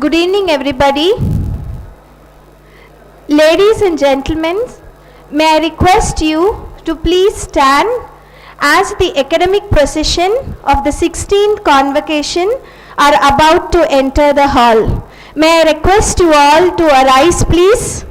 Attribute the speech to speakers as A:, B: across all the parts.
A: Good evening, everybody. Ladies and gentlemen, may I request you to please stand as the academic procession of the 16th convocation are about to enter the hall. May I request you all to arise, please.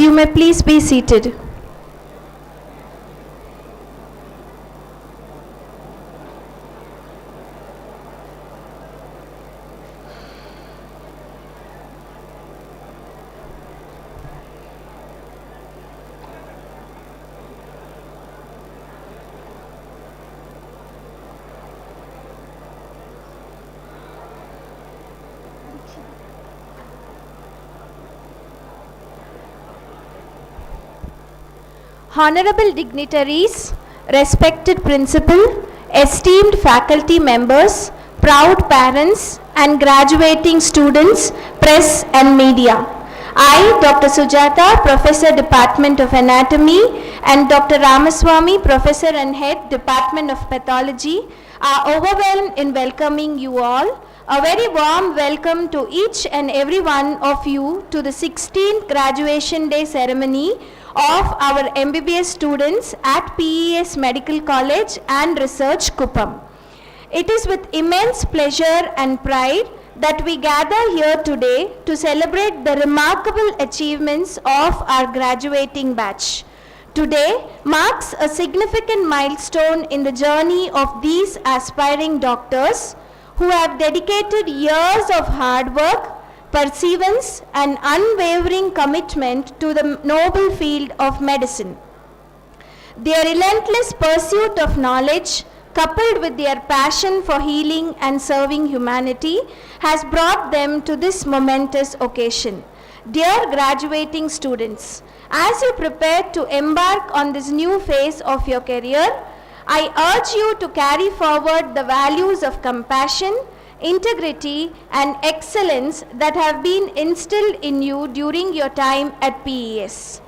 A: you may please be seated. Honorable dignitaries, respected principal, esteemed faculty members, proud parents and graduating students, press and media. I, Dr. Sujata, Professor, Department of Anatomy, and Dr. Ramaswamy, Professor and Head, Department of Pathology, are overwhelmed in welcoming you all. A very warm welcome to each and every one of you to the 16th graduation day ceremony of our MBBS students at PES Medical College and Research Kuppam. It is with immense pleasure and pride that we gather here today to celebrate the remarkable achievements of our graduating batch. Today marks a significant milestone in the journey of these aspiring doctors who have dedicated years of hard work, perseverance and unwavering commitment to the noble field of medicine. Their relentless pursuit of knowledge, coupled with their passion for healing and serving humanity, has brought them to this momentous occasion. Dear graduating students, as you prepare to embark on this new phase of your career, I urge you to carry forward the values of compassion, integrity and excellence that have been instilled in you during your time at PES.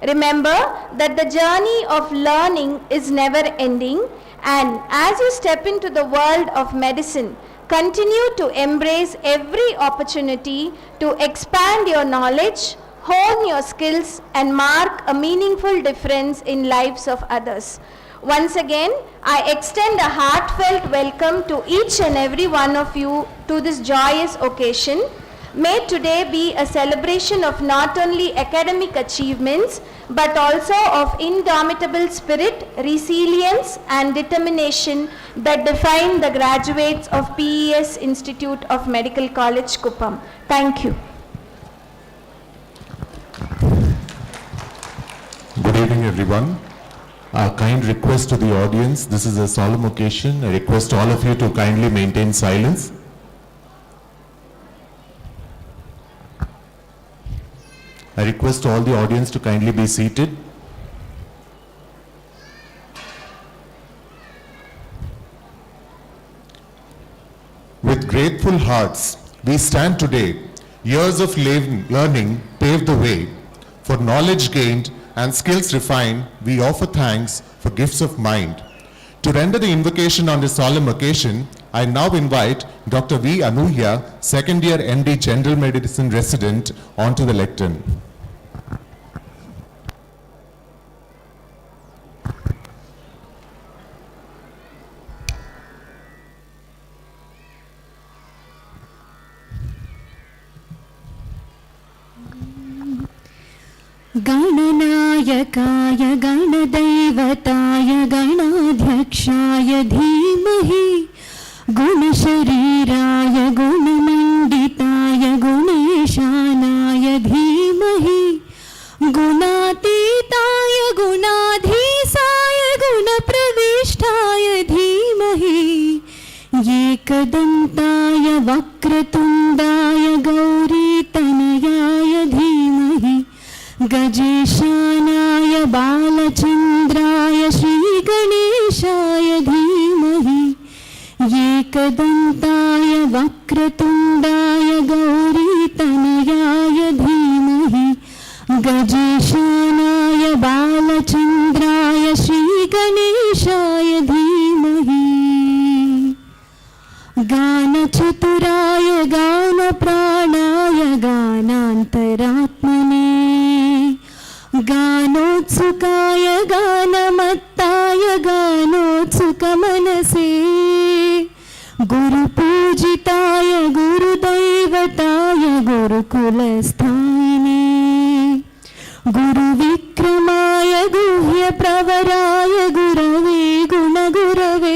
A: Remember that the journey of learning is never ending, and as you step into the world of medicine, continue to embrace every opportunity to expand your knowledge, hone your skills and mark a meaningful difference in lives of others. Once again, I extend a heartfelt welcome to each and every one of you to this joyous occasion. May today be a celebration of not only academic achievements, but also of indomitable spirit, resilience and determination that define the graduates of PES Institute of Medical College, Kuppam. Thank you.
B: Good evening, everyone. A kind request to the audience. This is a solemn occasion. I request all of you to kindly maintain silence. I request all the audience to kindly be seated. With grateful hearts, we stand today. Years of learning paved the way. For knowledge gained and skills refined, we offer thanks for gifts of mind. To render the invocation on this solemn occasion, I now invite Dr. V. Anuhya, second year MD General Medicine resident, onto the lectern.
C: गणनायकाय गणदैवताय गणाध्यक्षाय धीमहि गुणशरीराय गुणमण्डिताय गुणेशानाय धीमहि गुणातीताय गुणाधीशाय गुणप्रविष्टाय धीमहि एकदन्ताय वक्रतुण्डाय गौरीतनयाय धीमहि गजेशानाय बालचन्द्राय श्रीगणेशाय धीमहि एकदन्ताय वक्रतुण्डाय गौरीतनयाय धीमहि गजेशानाय बालचन्द्राय श्रीगणेशाय धीमहि गानचतुराय गानप्राणाय गानान्तरात्मने गानोत्सुकाय गानमत्ताय गानोत्सुकमनसे गुरुपूजिताय गुरुदैवताय गुरुकुलस्थायिने गुरुविक्रमाय गुह्यप्रवराय गुरवे गुणगुरवे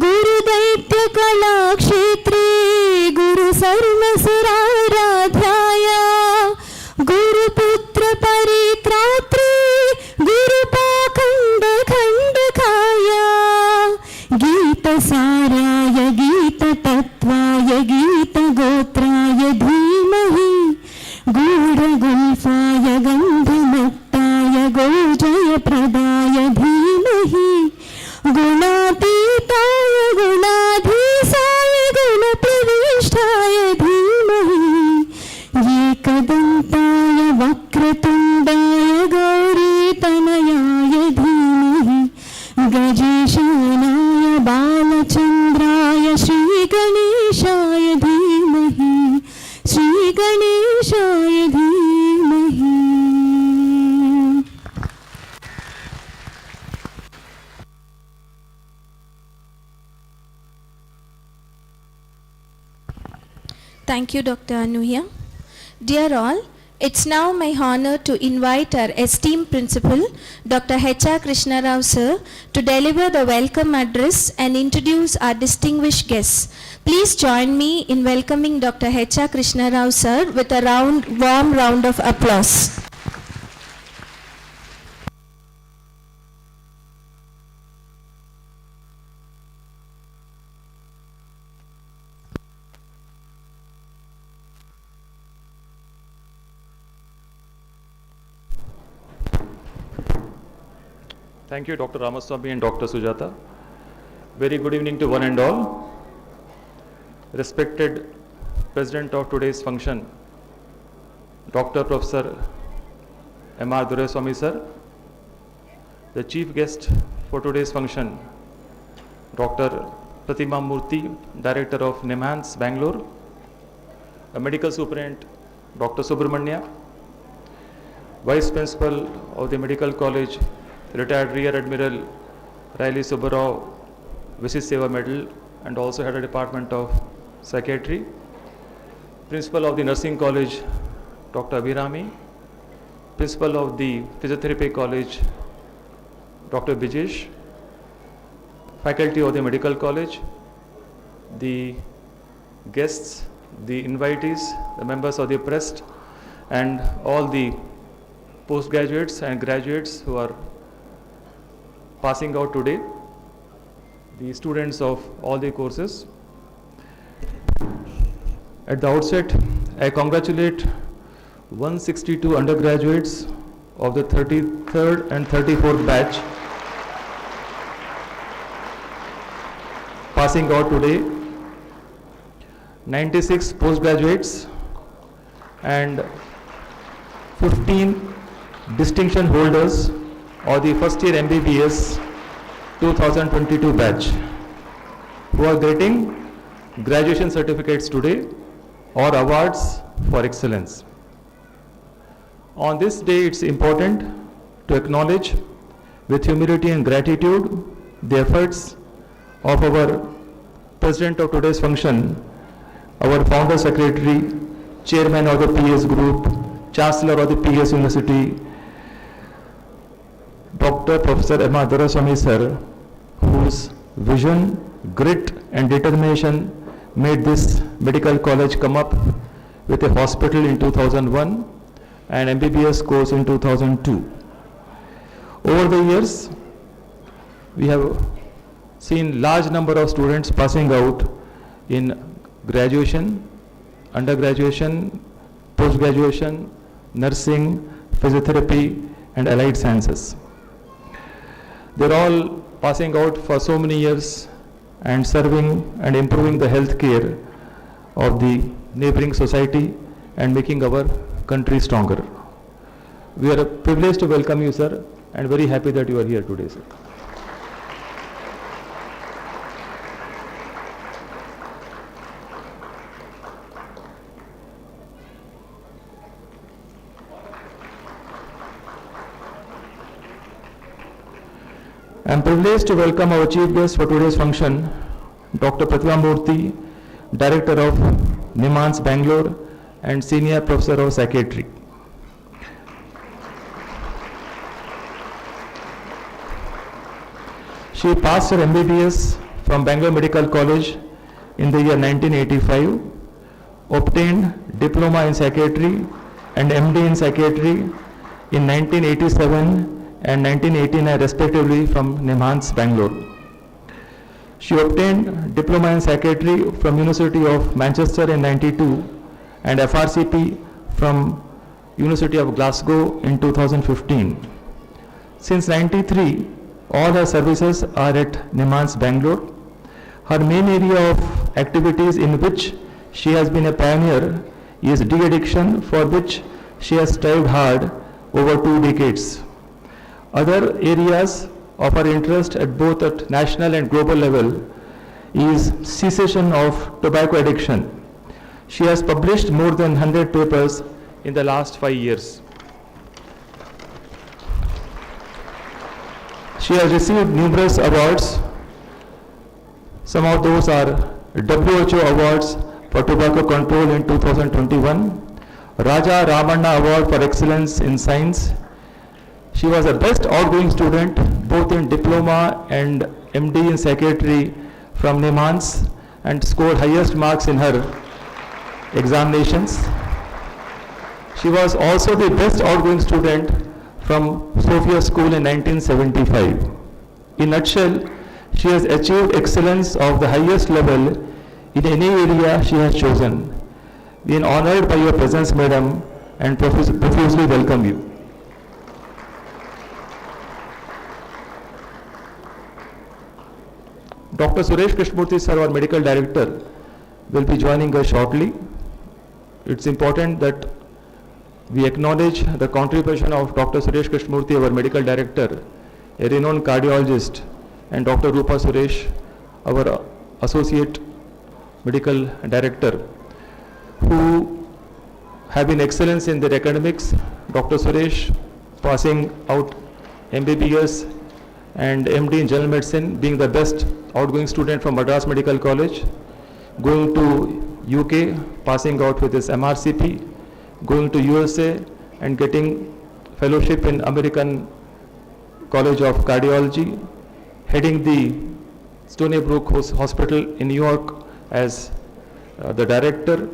C: गुरुदैत्यकलाक्षेत्रे गुरुसर्वसुराराध्याय गुरुपुत्रपरित्रात्रे गुरुपाखण्डखण्डकाय गीतसाराय गीततत्त्वाय गीतगोत्राय धीमहि गूढगुल्फाय गन्धमुक्ताय गोजयप्रदाय धीमहि गुणातीताय गुणाधीशाय गुणप्रविष्टाय धीमहि एकदन्ताय वक्रतुण्डाय गौरीतनयाय धीमहि गजेशानाय बालचन्द्राय श्रीगणेशाय धीमहि श्रीगणेशाय धीमहि.
A: Thank you, Dr. Anuya. Dear all, it's now my honor to invite our esteemed principal, Dr. H.R. Krishna Rao sir, to deliver the welcome address and introduce our distinguished guests. Please join me in welcoming Dr. H.R. Krishna Rao sir with a warm round of applause.
D: Thank you, Dr. Ramaswamy and Dr. Sujata. Very good evening to one and all. Respected President of today's function, Dr. Professor M.R. Duraswamy sir. The Chief Guest for today's function, Dr. Pratima Murthy, Director of NIMHANS, Bangalore. A Medical Superintendent, Dr. Subramanya. Vice Principal of the Medical College, retired Rear Admiral Riley Subbarao, Visit Seva Medal, and also head a department of Psychiatry. Principal of the Nursing College, Dr. Abhirami. Principal of the Physiotherapy College, Dr. Bijesh. Faculty of the Medical College, the guests, the invitees, the members of the press, and all the postgraduates and graduates who are passing out today, the students of all the courses. At the outset, I congratulate 162 undergraduates of the 33rd and 34th batch passing out today, 96 postgraduates and 15 distinction holders of the first year MBBS 2022 batch who are getting graduation certificates today or awards for excellence. On this day, it's important to acknowledge with humility and gratitude the efforts of our President of today's function, our Founder Secretary, Chairman of the PS Group, Chancellor of the PS University, Dr. Professor M.R. Duraswamy sir, whose vision, grit and determination made this medical college come up with a hospital in 2001 and MBBS course in 2002. Over the years, we have seen large number of students passing out in graduation, undergraduation, post-graduation, nursing, physiotherapy and allied sciences. They're all passing out for so many years and serving and improving the health care of the neighboring society and making our country stronger. We are privileged to welcome you, sir, and very happy that you are here today, sir. I am privileged to welcome our chief guest for today's function, Dr. Pratima Murthy, Director of NIMHANS, Bangalore, and Senior Professor of Psychiatry. She passed her MBBS from Bangalore Medical College in the year 1985, obtained Diploma in Psychiatry and MD in Psychiatry in 1987 and 1989 respectively from NIMHANS, Bangalore. She obtained Diploma in Psychiatry from University of Manchester in 92 and FRCP from University of Glasgow in 2015. Since 93, all her services are at NIMHANS, Bangalore. Her main area of activities in which she has been a pioneer is de-addiction, for which she has strived hard over 2 decades. Other areas of her interest at both at national and global level is cessation of tobacco addiction. She has published more than 100 papers in the last 5 years. She has received numerous awards. Some of those are WHO Awards for Tobacco Control in 2021, Raja Ramanna Award for Excellence in Science. She was the best outgoing student both in Diploma and MD in Psychiatry from NIMHANS and scored highest marks in her examinations. She was also the best outgoing student from Sophia School in 1975. In a nutshell, she has achieved excellence of the highest level in any area she has chosen. We are honored by your presence, Madam, and profusely welcome you. Dr. Suresh Krishnamurthy, sir, our medical director, will be joining us shortly. It's important that we acknowledge the contribution of Dr. Suresh Krishnamurthy, our medical director, a renowned cardiologist, and Dr. Rupa Suresh, our associate medical director, who have been excellence in their academics. Dr. Suresh passing out MBBS and MD in General Medicine, being the best outgoing student from Madras Medical College, going to UK, passing out with his MRCP, going to USA and getting fellowship in American College of Cardiology, heading the Stony Brook Hospital in New York as the director,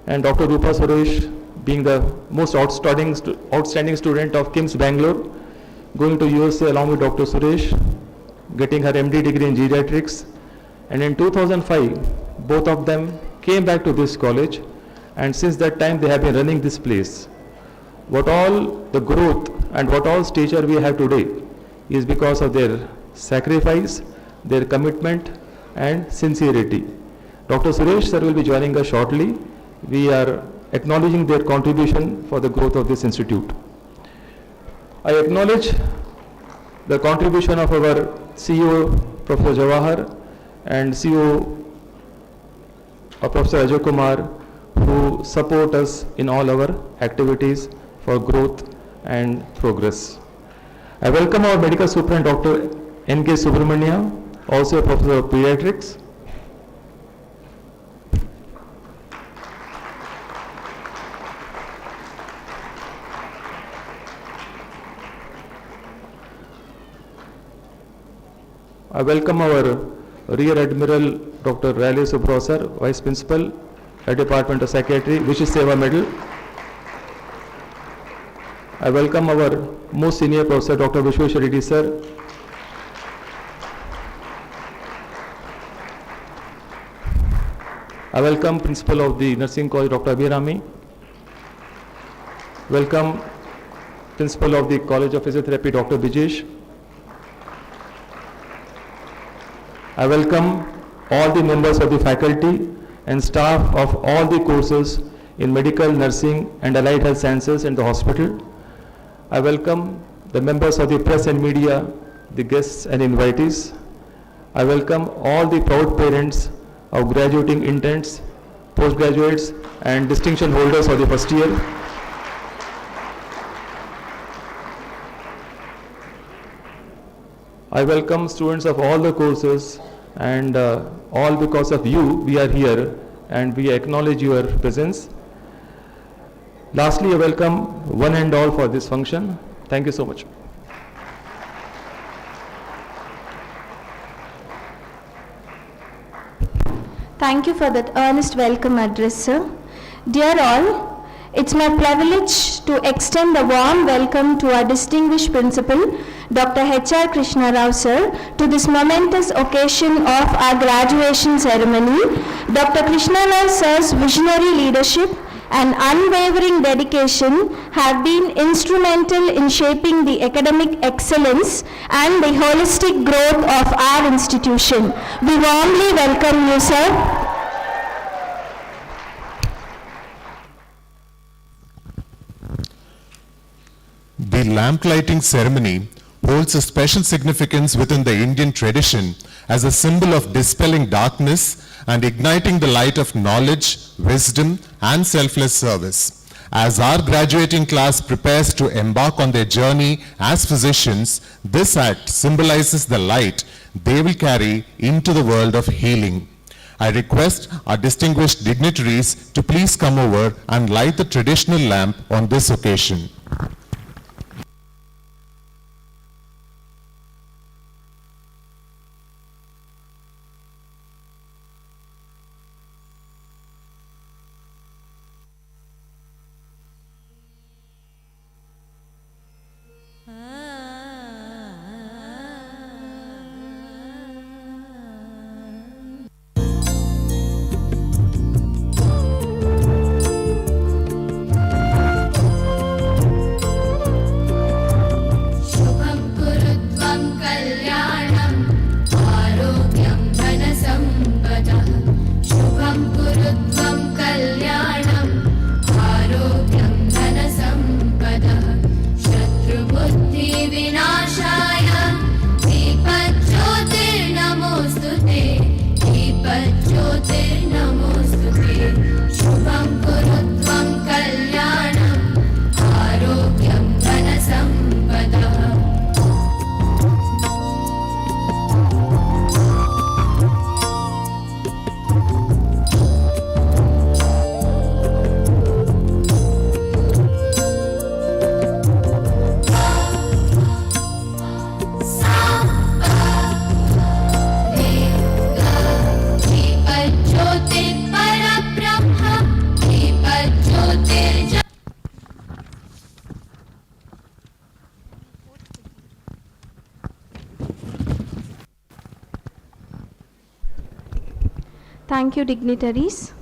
D: and Dr. Rupa Suresh being the most outstanding student of KIMS Bangalore, going to USA along with Dr. Suresh, getting her MD degree in geriatrics, and in 2005 both of them came back to this college, and since that time they have been running this place. What all the growth and what all stature we have today is because of their sacrifice, their commitment and sincerity. Dr. Suresh sir will be joining us shortly. We are acknowledging their contribution for the growth of this institute. I acknowledge the contribution of our CEO, Professor Jawahar, and CEO, Professor Ajay Kumar, who support us in all our activities for growth and progress. I welcome our medical superintendent, Dr. N.K. Subramania, also a professor of pediatrics. I welcome our Rear Admiral Dr. Riley Subra sir, Vice Principal at Department of Psychiatry, Vishish Seva Medal. I welcome our most senior professor Dr. Vishwesh Reddy sir. I welcome Principal of the Nursing College Dr. Abhirami. Welcome Principal of the College of Physiotherapy Dr. Bijesh. I welcome all the members of the faculty and staff of all the courses in medical, nursing and allied health sciences in the hospital. I welcome the members of the press and media, the guests and invitees. I welcome all the proud parents of graduating interns, postgraduates and distinction holders of the first year. I welcome students of all the courses, and all because of you we are here and we acknowledge your presence. Lastly, I welcome one and all for this function. Thank you so much.
A: Thank you for that earnest welcome address, sir. Dear all, it's my privilege to extend a warm welcome to our distinguished principal, Dr. H.R. Krishna Rao, sir, to this momentous occasion of our graduation ceremony. Dr. Krishna Rao, sir's visionary leadership and unwavering dedication have been instrumental in shaping the academic excellence and the holistic growth of our institution. We warmly welcome you, sir.
B: The lamp lighting ceremony holds a special significance within the Indian tradition as a symbol of dispelling darkness and igniting the light of knowledge, wisdom, and selfless service. As our graduating class prepares to embark on their journey as physicians, this act symbolizes the light they will carry into the world of healing. I request our distinguished dignitaries to please come over and light the traditional lamp on this occasion.
A: Thank you, dignitaries.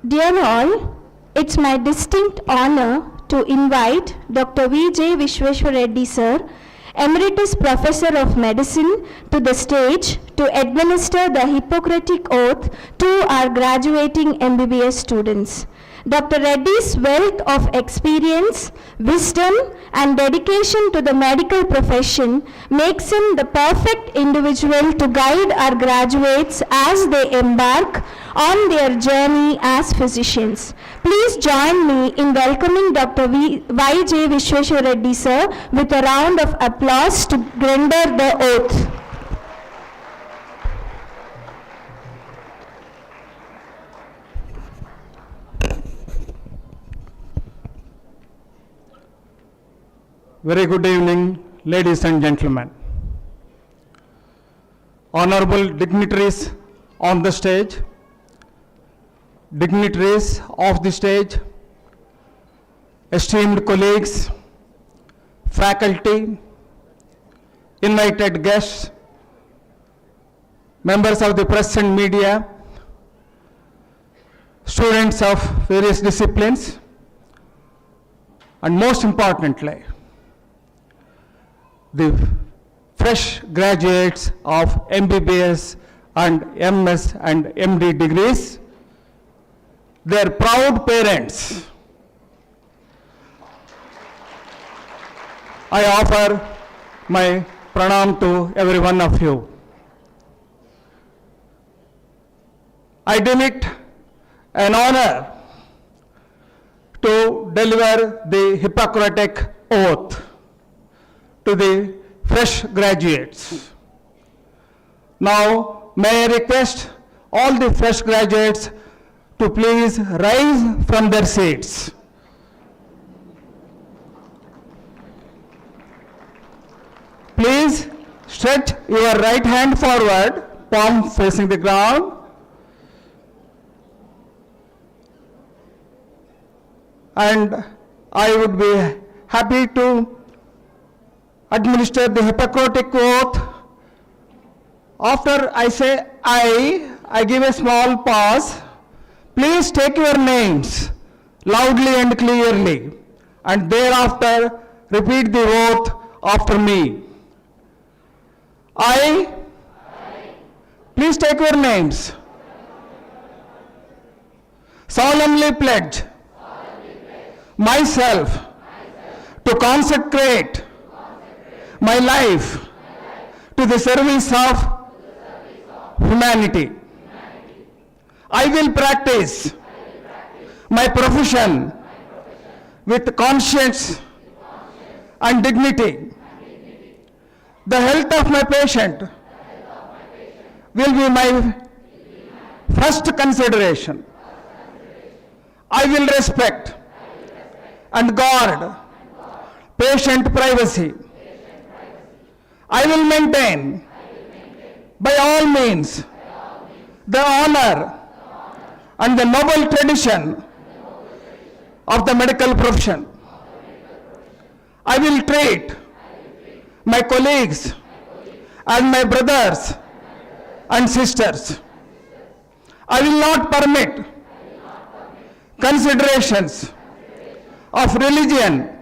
A: Dear all, it's my distinct honor to invite Dr. V.J. Vishweshwar Reddy, sir, Emeritus Professor of Medicine, to the stage to administer the Hippocratic Oath to our graduating MBBS students. Dr. Reddy's wealth of experience, wisdom, and dedication to the medical profession makes him the perfect individual to guide our graduates as they embark on their journey as physicians. Please join me in welcoming Dr. Y.J. Vishweshwar Reddy, sir, with a round of applause to render the oath.
E: Very good evening, ladies and gentlemen. Honorable dignitaries on the stage, dignitaries off the stage, esteemed colleagues, faculty, invited guests, members of the press and media, students of various disciplines, and most importantly, the fresh graduates of MBBS and MS and MD degrees, their proud parents. I offer my pranam to every one of you. I deem it an honor to deliver the Hippocratic Oath to the fresh graduates. Now, may I request all the fresh graduates to please rise from their seats. Please stretch your right hand forward palm facing the ground. And I would be happy to administer the Hippocratic oath. After I say I give a small pause. Please take your names loudly and clearly, and thereafter repeat the oath after me. I please take your names. Solemnly pledge myself to consecrate my life to the service of humanity. I will practice my profession with conscience and dignity. The health of my patient will be my first consideration. I will respect and guard patient privacy. I will maintain by all means the honor and the noble tradition of the medical profession. I will treat my colleagues as my brothers and sisters. I will not permit considerations of religion,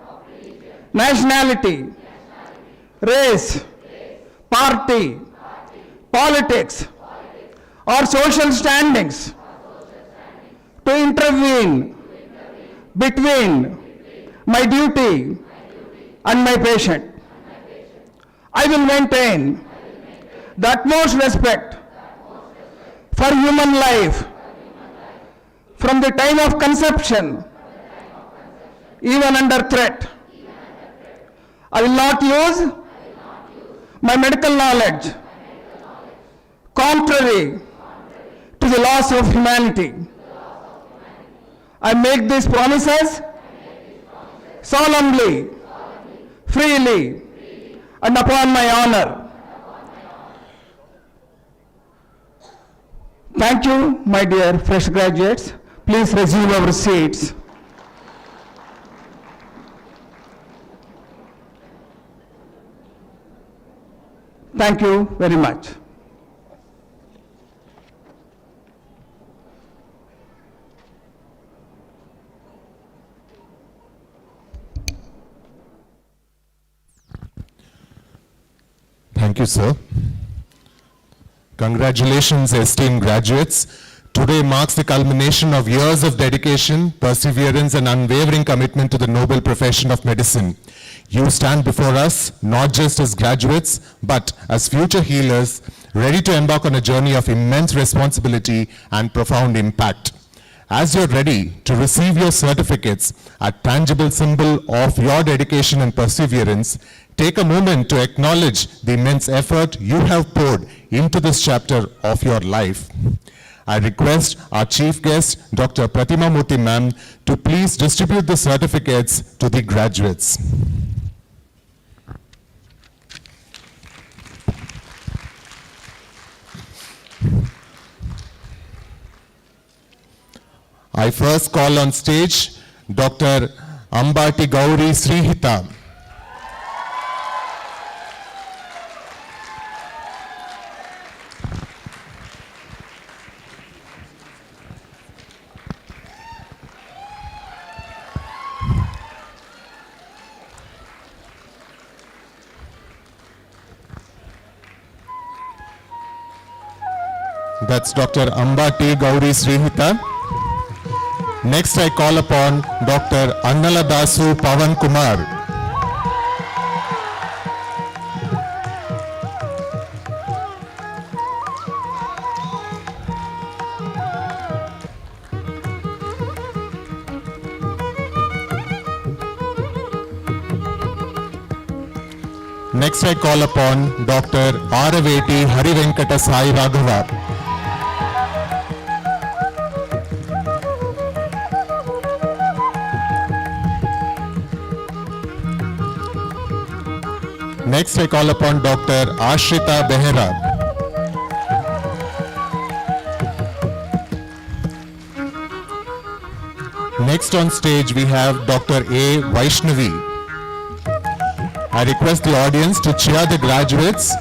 E: nationality, race, party, politics, or social standings to intervene between my duty and my patient. I will maintain the utmost respect for human life from the time of conception, even under threat. I will not use my medical knowledge contrary to the laws of humanity. I make these promises solemnly, freely, and upon my honor. Thank you, my dear fresh graduates. Please resume your seats. Thank you very much.
B: Thank you, sir. Congratulations, esteemed graduates. Today marks the culmination of years of dedication, perseverance, and unwavering commitment to the noble profession of medicine. You stand before us not just as graduates, but as future healers, ready to embark on a journey of immense responsibility and profound impact. As you're ready to receive your certificates, a tangible symbol of your dedication and perseverance, take a moment to acknowledge the immense effort you have poured into this chapter of your life. I request our chief guest, Dr. Pratima Murthy ma'am, to please distribute the certificates to the graduates. I first call on stage Dr. Ambati Gauri Srihita. That's Dr. Ambati Gauri Srihita. Next, I call upon Dr. Annala Dasu Pavan Kumar. Next, I call upon Dr. Araveti Harivenkata Sai Raghava. Next, I call upon Dr. Ashrita Behera. Next on stage we have Dr. A. Vaishnavi. I request the audience to cheer the graduates.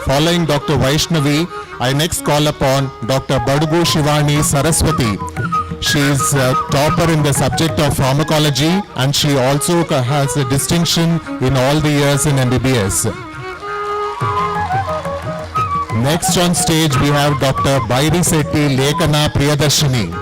B: Following Dr. Vaishnavi, I next call upon Dr. Badugu Shivani Saraswati. She is a topper in the subject of pharmacology and she also has a distinction in all the years in MBBS. Next on stage we have Dr. Bairi Setti Lekana Priyadarshini.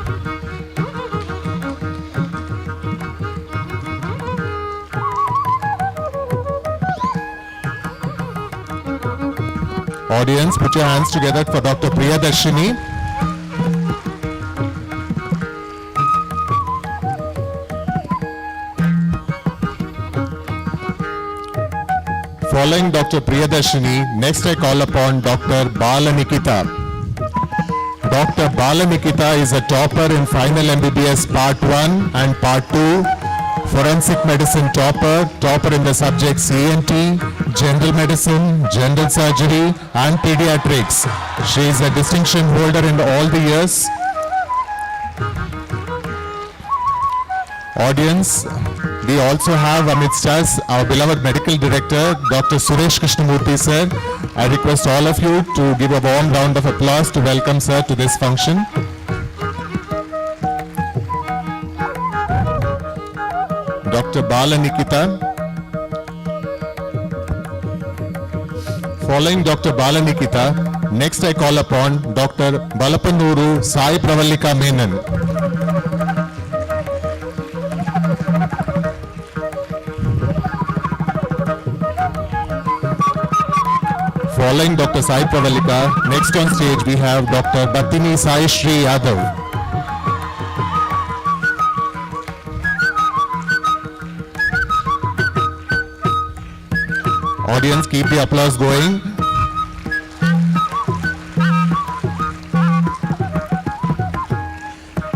B: Audience, put your hands together for Dr. Priyadarshini. Following Dr. Priyadarshini, next I call upon Dr. Bala Nikita. Dr. Bala Nikita is a topper in final MBBS Part 1 and Part 2, Forensic Medicine topper in the subjects ENT, General Medicine, General Surgery and Pediatrics. She is a distinction holder in all the years. Audience, we also have amidst us our beloved Medical Director, Dr. Suresh Krishnamurthy sir. I request all of you to give a warm round of applause to welcome sir to this function. Dr. Bala Nikita. Following Dr. Bala Nikita, next I call upon Dr. Balapanuru Sai Pravallika Menon. Following Dr. Sai Pravallika, next on stage we have Dr. Batini Sai Shri Yadav. Audience, keep the applause going.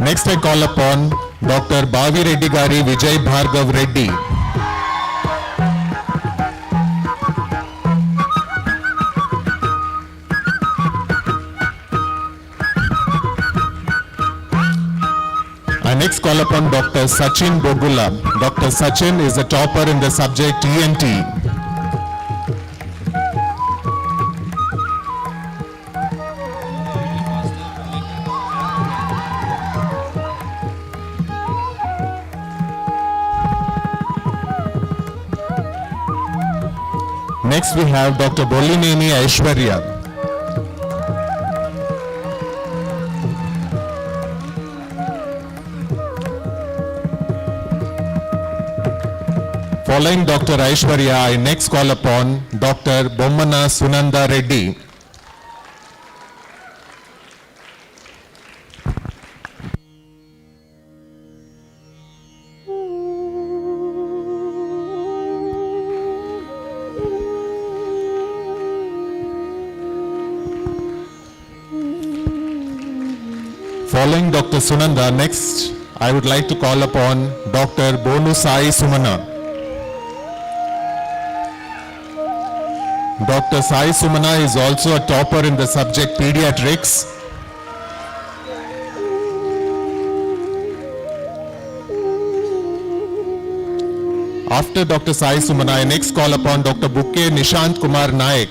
B: Next I call upon Dr. Bavi Reddy Gari Vijay Bhargav Reddy. I next call upon Dr. Sachin Bogula. Dr. Sachin is a topper in the subject ENT. Next we have Dr. Bollineni Aishwarya. Following Dr. Aishwarya, I next call upon Dr. Bommana Sunanda Reddy. Following Dr. Sunanda, next I would like to call upon Dr. Bonu Sai Sumana. Dr. Sai Sumana is also a topper in the subject Pediatrics. After Dr. Sai Sumana, I next call upon Dr. Bukke Nishant Kumar Naik.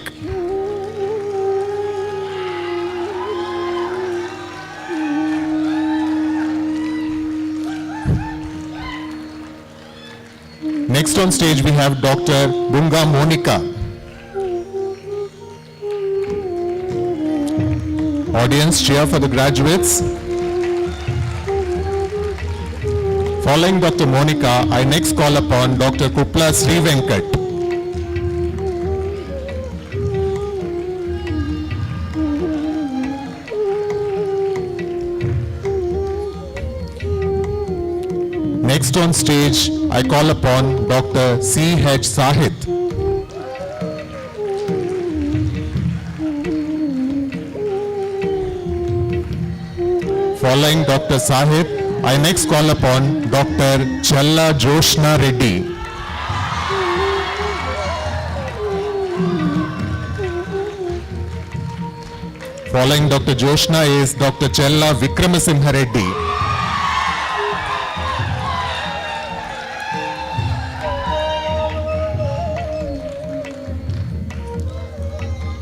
B: Next on stage we have Dr. Bunga Monica. Audience, cheer for the graduates. Following Dr. Monica, I next call upon Dr. Kupla Sri Venkat. Next on stage, I call upon Dr. C.H. Sahit. Following Dr. Sahit, I next call upon Dr. Challa Joshna Reddy. Following Dr. Joshna is Dr. Chella Vikramasimha Reddy.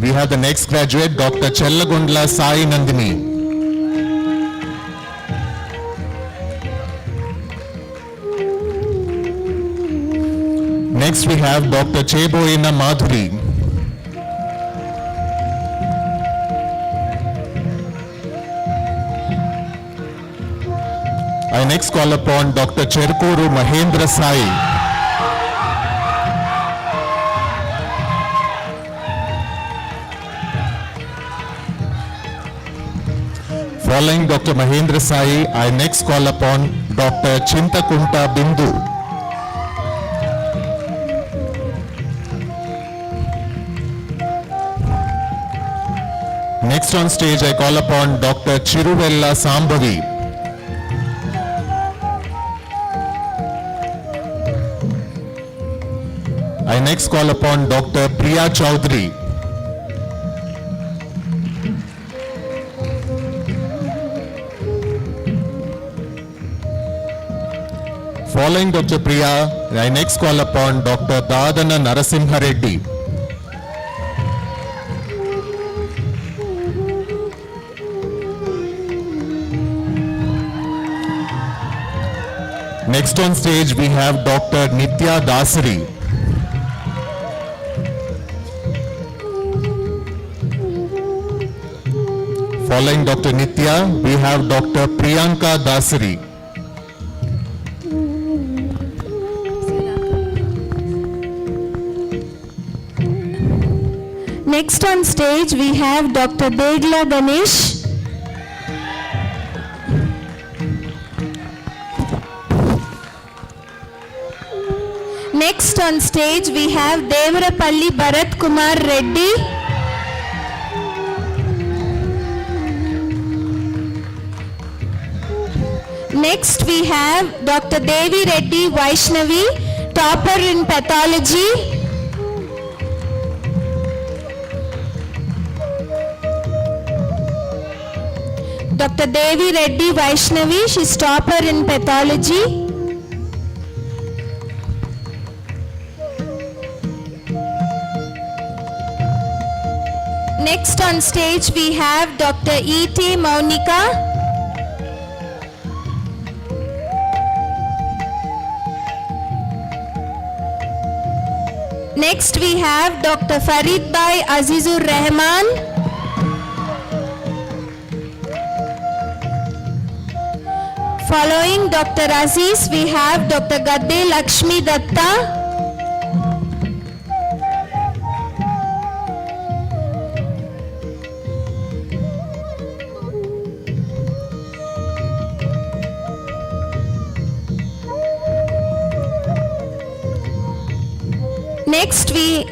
B: We have the next graduate, Dr. Chellagundla Sai Nandini. Next we have Dr. Cheboina Madhuri. I next call upon Dr. Cherkuru Mahendra Sai. Following Dr. Mahendra Sai, I next call upon Dr. Chintakunta Bindu. Next on stage, I call upon Dr. Chiruvella Sambhavi. I next call upon Dr. Priya Chaudhary. Following Dr. Priya, I next call upon Dr. Dadana Narasimha Reddy. Next on stage we have Dr. Nitya Dasari. Following Dr. Nitya, we have Dr. Priyanka Dasari.
A: Next on stage we have Dr. Degla Ganesh. Next on stage we have Devarapalli Bharat Kumar Reddy. Next we have Dr. Devi Reddy Vaishnavi, topper in pathology. Dr. Devi Reddy Vaishnavi, she's topper in pathology. Next on stage we have Dr. E.T. Maunika. Next we have Dr. Farid Bhai Azizur Rahman. Following Dr. Aziz, we have Dr. Gadde Lakshmi Datta. Next we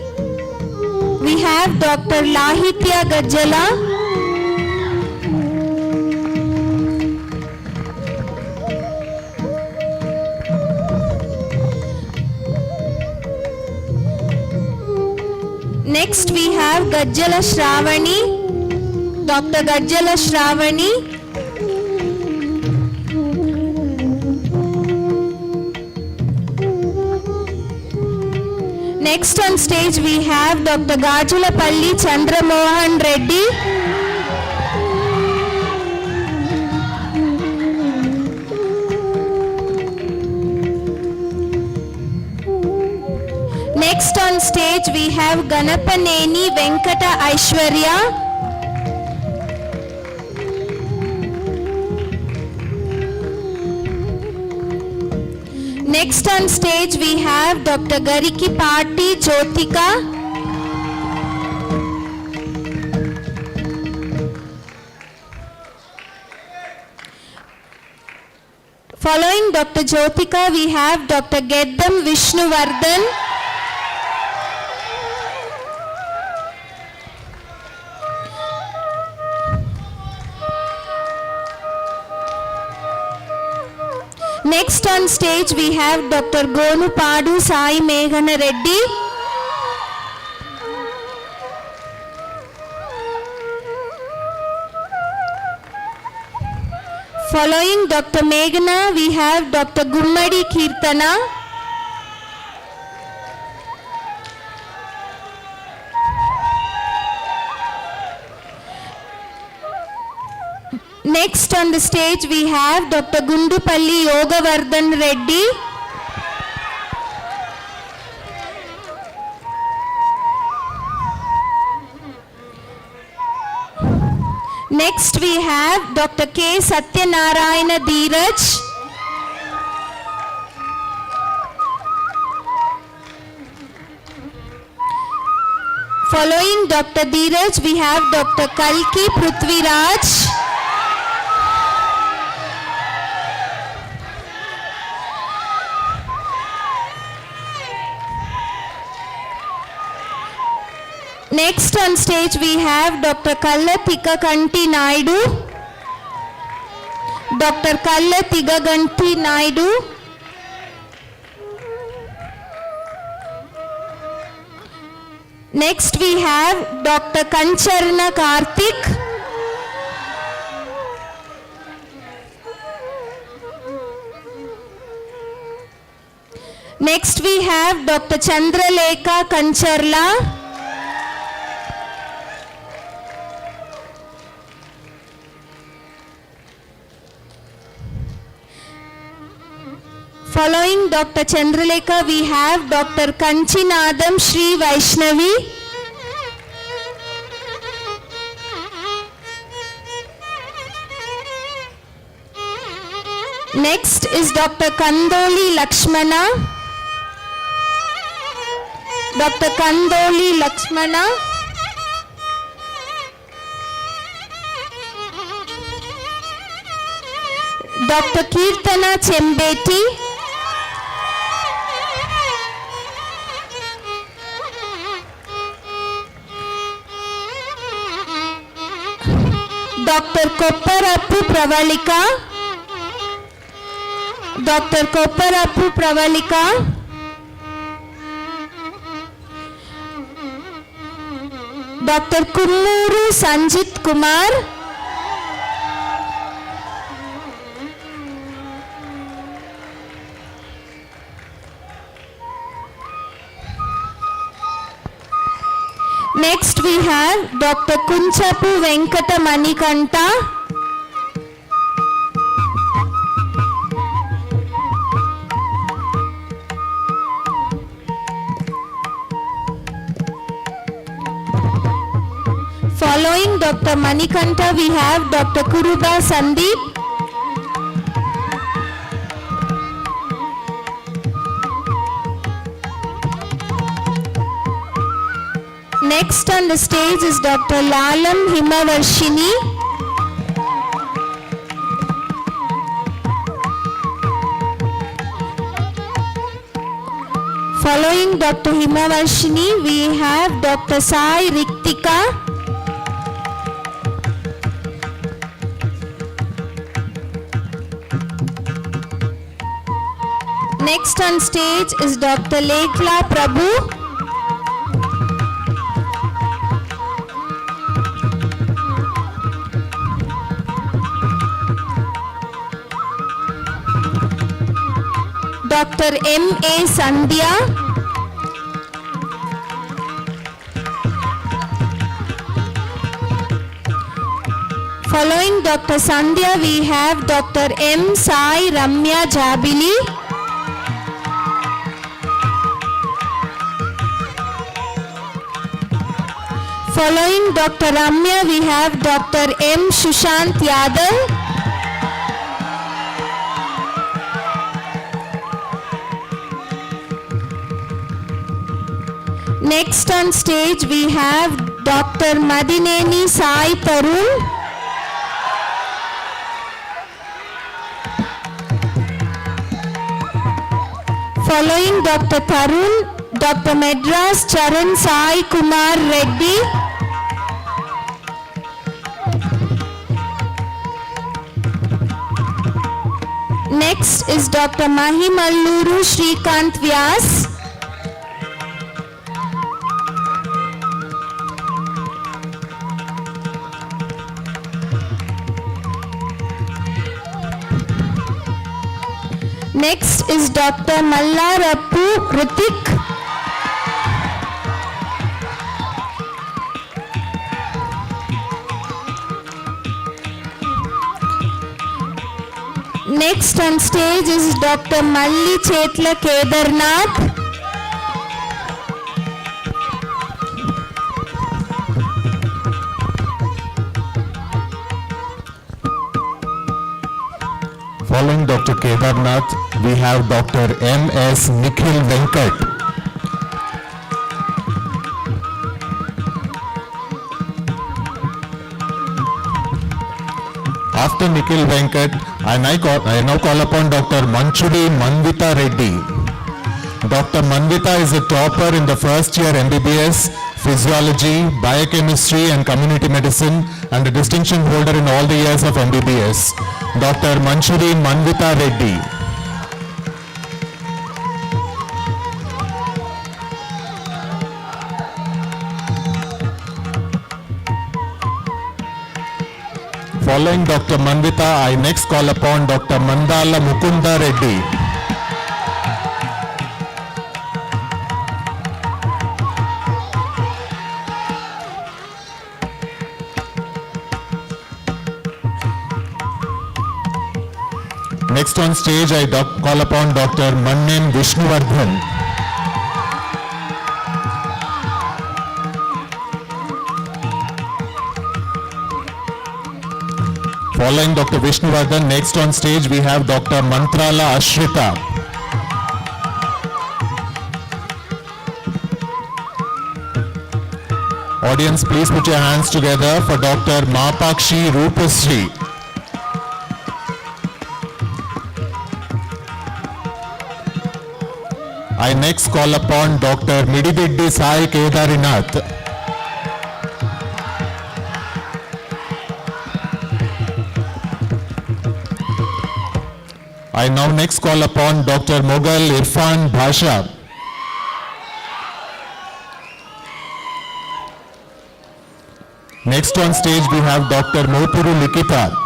A: have Dr. Lahitya Gajjala. Next we have Gajjala Shravani, Dr. Gajjala Shravani. Next on stage we have Dr. Gajulapalli Chandramohan Reddy. Next on stage we have Ganapaneni Venkata Aishwarya. Next on stage we have Dr. Gariki Party Jyotika. Following Dr. Jyotika we have Dr. Geddam Vishnuvardhan. Next on stage we have Dr. Gonupadu Sai Meghana Reddy. Following Dr. Meghana, we have Dr. Gummadi Kirtana. Next on the stage we have Dr. Gundupalli Yogavardhan Reddy. Next we have Dr. K. Satyanarayana Dheeraj. Following Dr. Dheeraj, we have Dr. Kalki Prithviraj. Next on stage we have Dr. Kallathika Kanti Naidu. Dr. Kallathika Kanti Naidu. Next we have Dr. Kancharna Karthik. Next we have Dr. Chandralekha Kancharla. Following Dr. Chandralekha, we have Dr. Kanchinadam Sri Vaishnavi. Next is Dr. Kandoli Lakshmana. Dr. Kandoli Lakshmana. Dr. Kirtana Chembeti. Dr. Kopparappu Pravalika. Dr. Kopparappu Pravalika. Dr. Kummuru Sanjit Kumar. Next we have Dr. Kunchapu Venkata Manikanta. Following Dr. Manikanta, we have Dr. Kuruba Sandeep. Next on the stage is Dr. Lalam Himavarshini. Following Dr. Himavarshini, we have Dr. Sai Riktika. Next on stage is Dr. Lekla Prabhu. Dr. M.A. Sandhya. Following Dr. Sandhya, we have Dr. M. Sai Ramya Jabili. Following Dr. Ramya, we have Dr. M. Sushant Yadav. Next on stage we have Dr. Madineni Sai Tarun. Following Dr. Tarun, Dr. Madras Charan Sai Kumar Reddy. Next is Dr. Mahimalluru Shrikant Vyas. Next is Dr. Mallarappu Ritik. Next on stage is Dr. Malli Chetla Kedarnath.
B: Following Dr. Kedarnath, we have Dr. M.S. Nikhil Venkat. After Nikhil Venkat, I now call upon Dr. Manchudi Manvita Reddy. Dr. Manvita is a topper in the first year MBBS, Physiology, Biochemistry and Community Medicine and a distinction holder in all the years of MBBS. Dr. Manchudi Manvita Reddy. Following Dr. Manvita, I next call upon Dr. Mandala Mukunda Reddy. Next on stage, I call upon Dr. Mannem Vishnuvardhan. Following Dr. Vishnuvardhan, next on stage we have Dr. Mantrala Ashrita. Audience, please put your hands together for Dr. Mapakshi Rupasri. I next call upon Dr. Midibiddi Sai Kedarinath. I now next call upon Dr. Mughal Irfan Bhasha. Next on stage we have Dr. Mopuru Likita.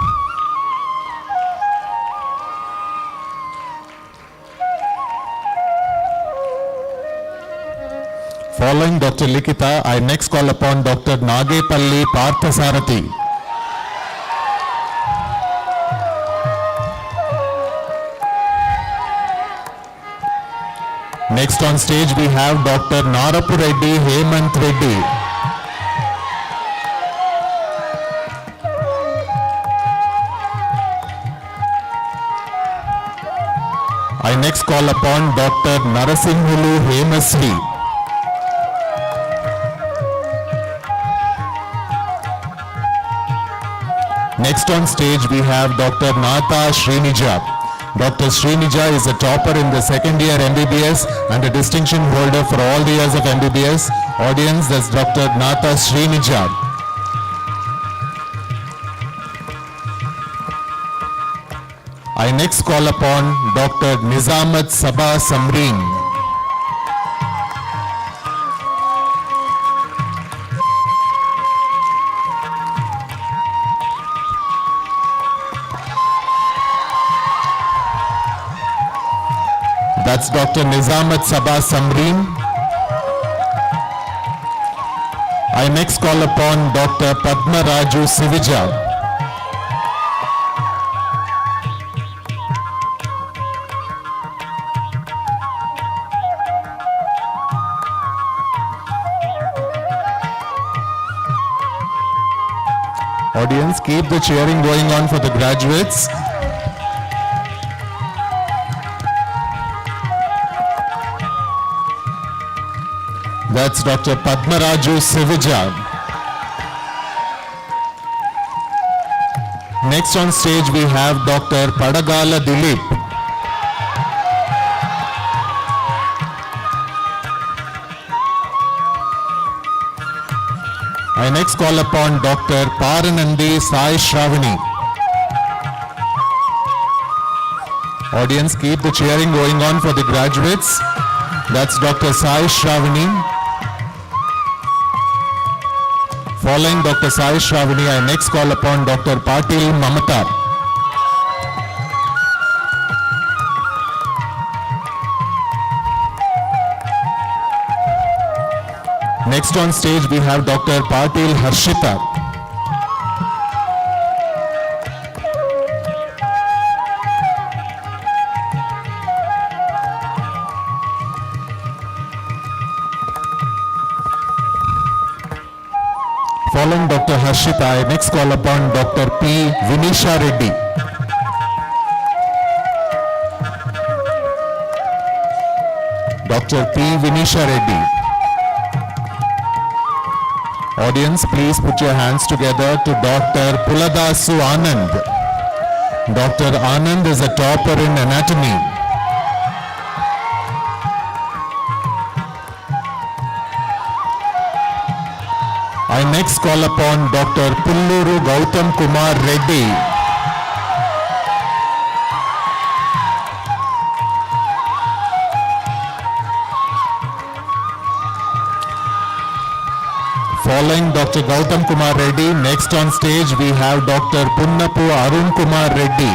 B: Following Dr. Likita, I next call upon Dr. Nagepalli Parthasarathi. Next on stage we have Dr. Narapu Reddy Hemant Reddy. I next call upon Dr. Narasimhulu Hemasri. Next on stage we have Dr. Natha Srinija. Dr. Srinija is a topper in the second year MBBS and a distinction holder for all the years of MBBS. Audience, that's Dr. Natha Srinija. I next call upon Dr. Nizamat Sabah Samreen. That's Dr. Nizamat Sabah Samreen. I next call upon Dr. Padma Raju Sivija. Audience, keep the cheering going on for the graduates. That's Dr. Padma Raju Sivija. Next on stage we have Dr. Padagala Dilip. I next call upon Dr. Paranandi Sai Shravani. Audience, keep the cheering going on for the graduates. That's Dr. Sai Shravani. Following Dr. Sai Shravani, I next call upon Dr. Patil Mamata. Next on stage we have Dr. Patil Harshita. Following Dr. Harshita, I next call upon Dr. P. Vinisha Reddy. Dr. P. Vinisha Reddy. Audience, please put your hands together to Dr. Puladasu Anand. Dr. Anand is a topper in anatomy. I next call upon Dr. Pulluru Gautam Kumar Reddy. Following Dr. Gautam Kumar Reddy, next on stage we have Dr. Punnapu Arun Kumar Reddy.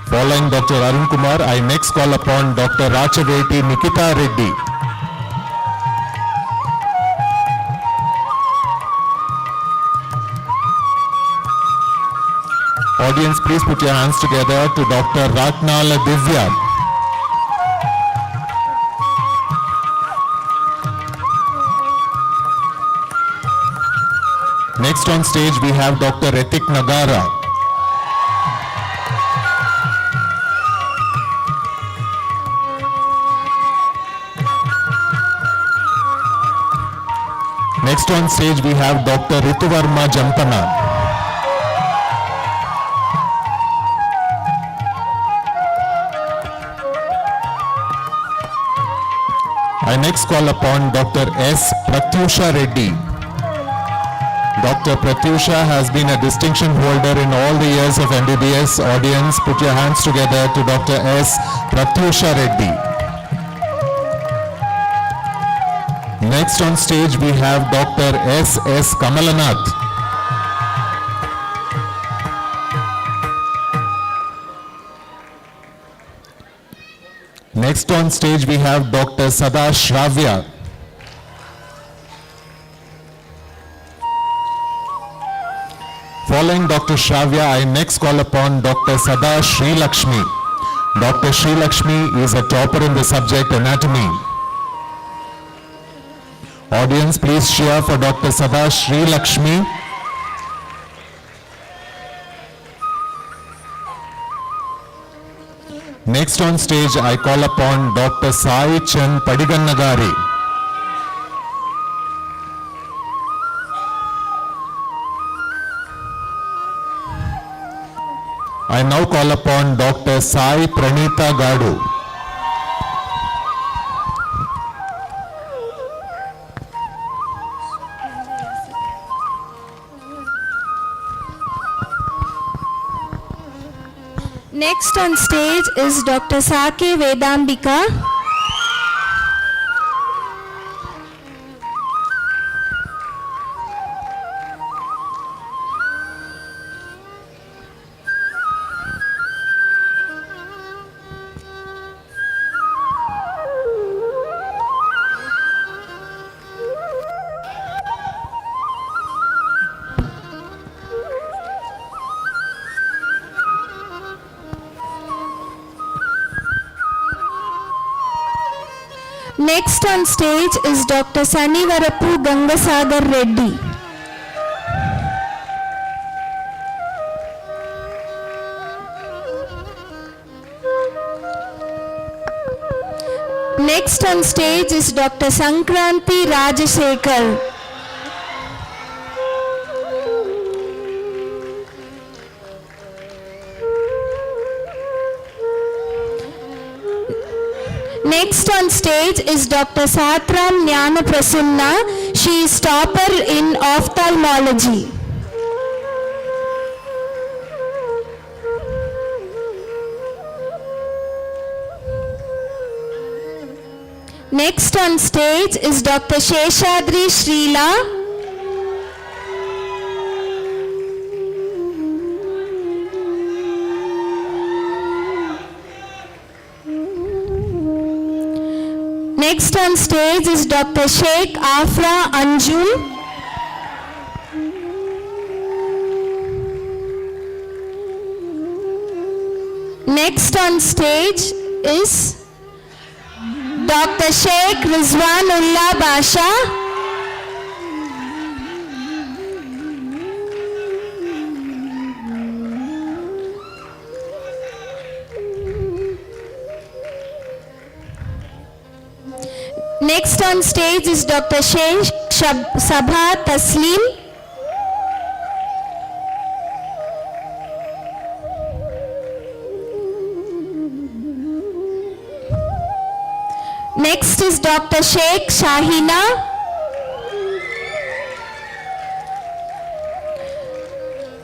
B: Following Dr. Arun Kumar, I next call upon Dr. Rachaveti Nikita Reddy. Audience, please put your hands together to Dr. Ratnala Divya. Next on stage we have Dr. Ritik Nagara. Next on stage we have Dr. Rituvarma Jampana. I next call upon Dr. S. Pratyusha Reddy. Dr. Pratyusha has been a distinction holder in all the years of MBBS. Audience, put your hands together to Dr. S. Pratyusha Reddy. Next on stage we have Dr. S. S. Kamalanath. Next on stage we have Dr. Sada Shravya. Following Dr. Shravya, I next call upon Dr. Sada Sri Lakshmi. Dr. Sri Lakshmi is a topper in the subject anatomy. Audience, please cheer for Dr. Sada Sri Lakshmi. Next on stage, I call upon Dr. Sai Chand Padigannagari. I now call upon Dr. Sai Pranita Gadu.
A: Next on stage is Dr. Sake Vedambika. Next on stage is Dr. Sanivarapu Gangasagar Reddy. Next on stage is Dr. Sankranti Rajashekar. Next on stage is Dr. Satram Jnana Prasanna. She is topper in ophthalmology. Next on stage is Dr. Sheshadri Srila.
C: Next on stage is Dr. Sheikh Afra Anjum. Next on stage is Dr. Sheikh Rizwanullah Basha. Next on stage is Dr. Sheikh Sabha Taslim. Next is Dr. Sheikh Shahina.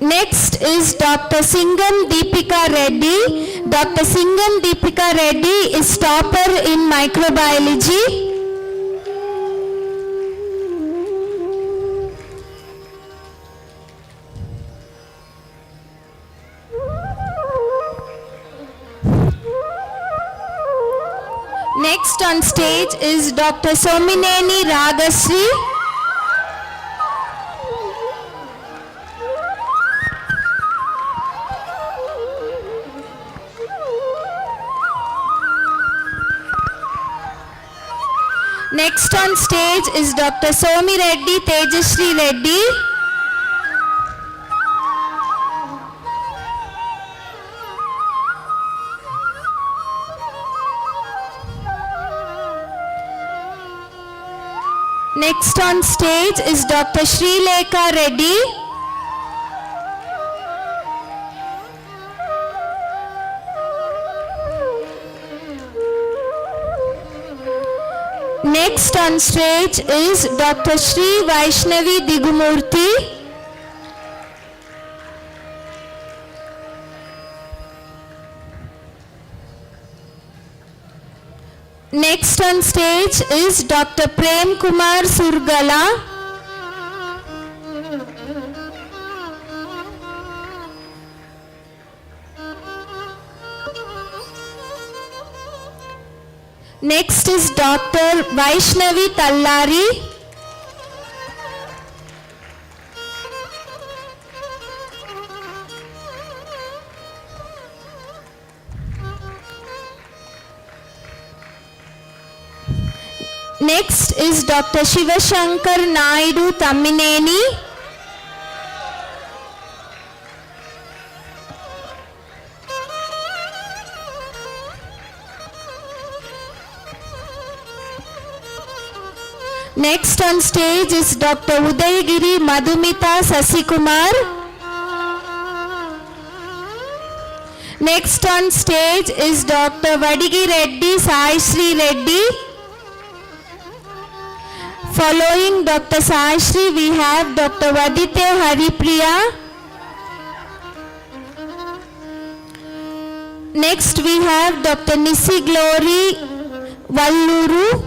C: Next is Dr. Singham Deepika Reddy. Dr. Singham Deepika Reddy is topper in microbiology. Next on stage is Dr. Somineni Ragasri. Next on stage is Dr. Somi Reddy Tejasri Reddy. Next on stage is Dr. Srilekha Reddy. Next on stage is Dr. Sri Vaishnavi Digumurthy. Next on stage is Dr. Prem Kumar Surgala. Next is Dr. Vaishnavi Tallari. Next is Dr. Shivashankar Naidu Tammineni. Next on stage is Dr. Udayagiri Madhumita Sasikumar. Next on stage is Dr. Vadigi Reddy Sai Sri Reddy. Following Dr. Sai Sri, we have Dr. Vadite Haripriya. Next we have Dr. Nisi Glory Valluru.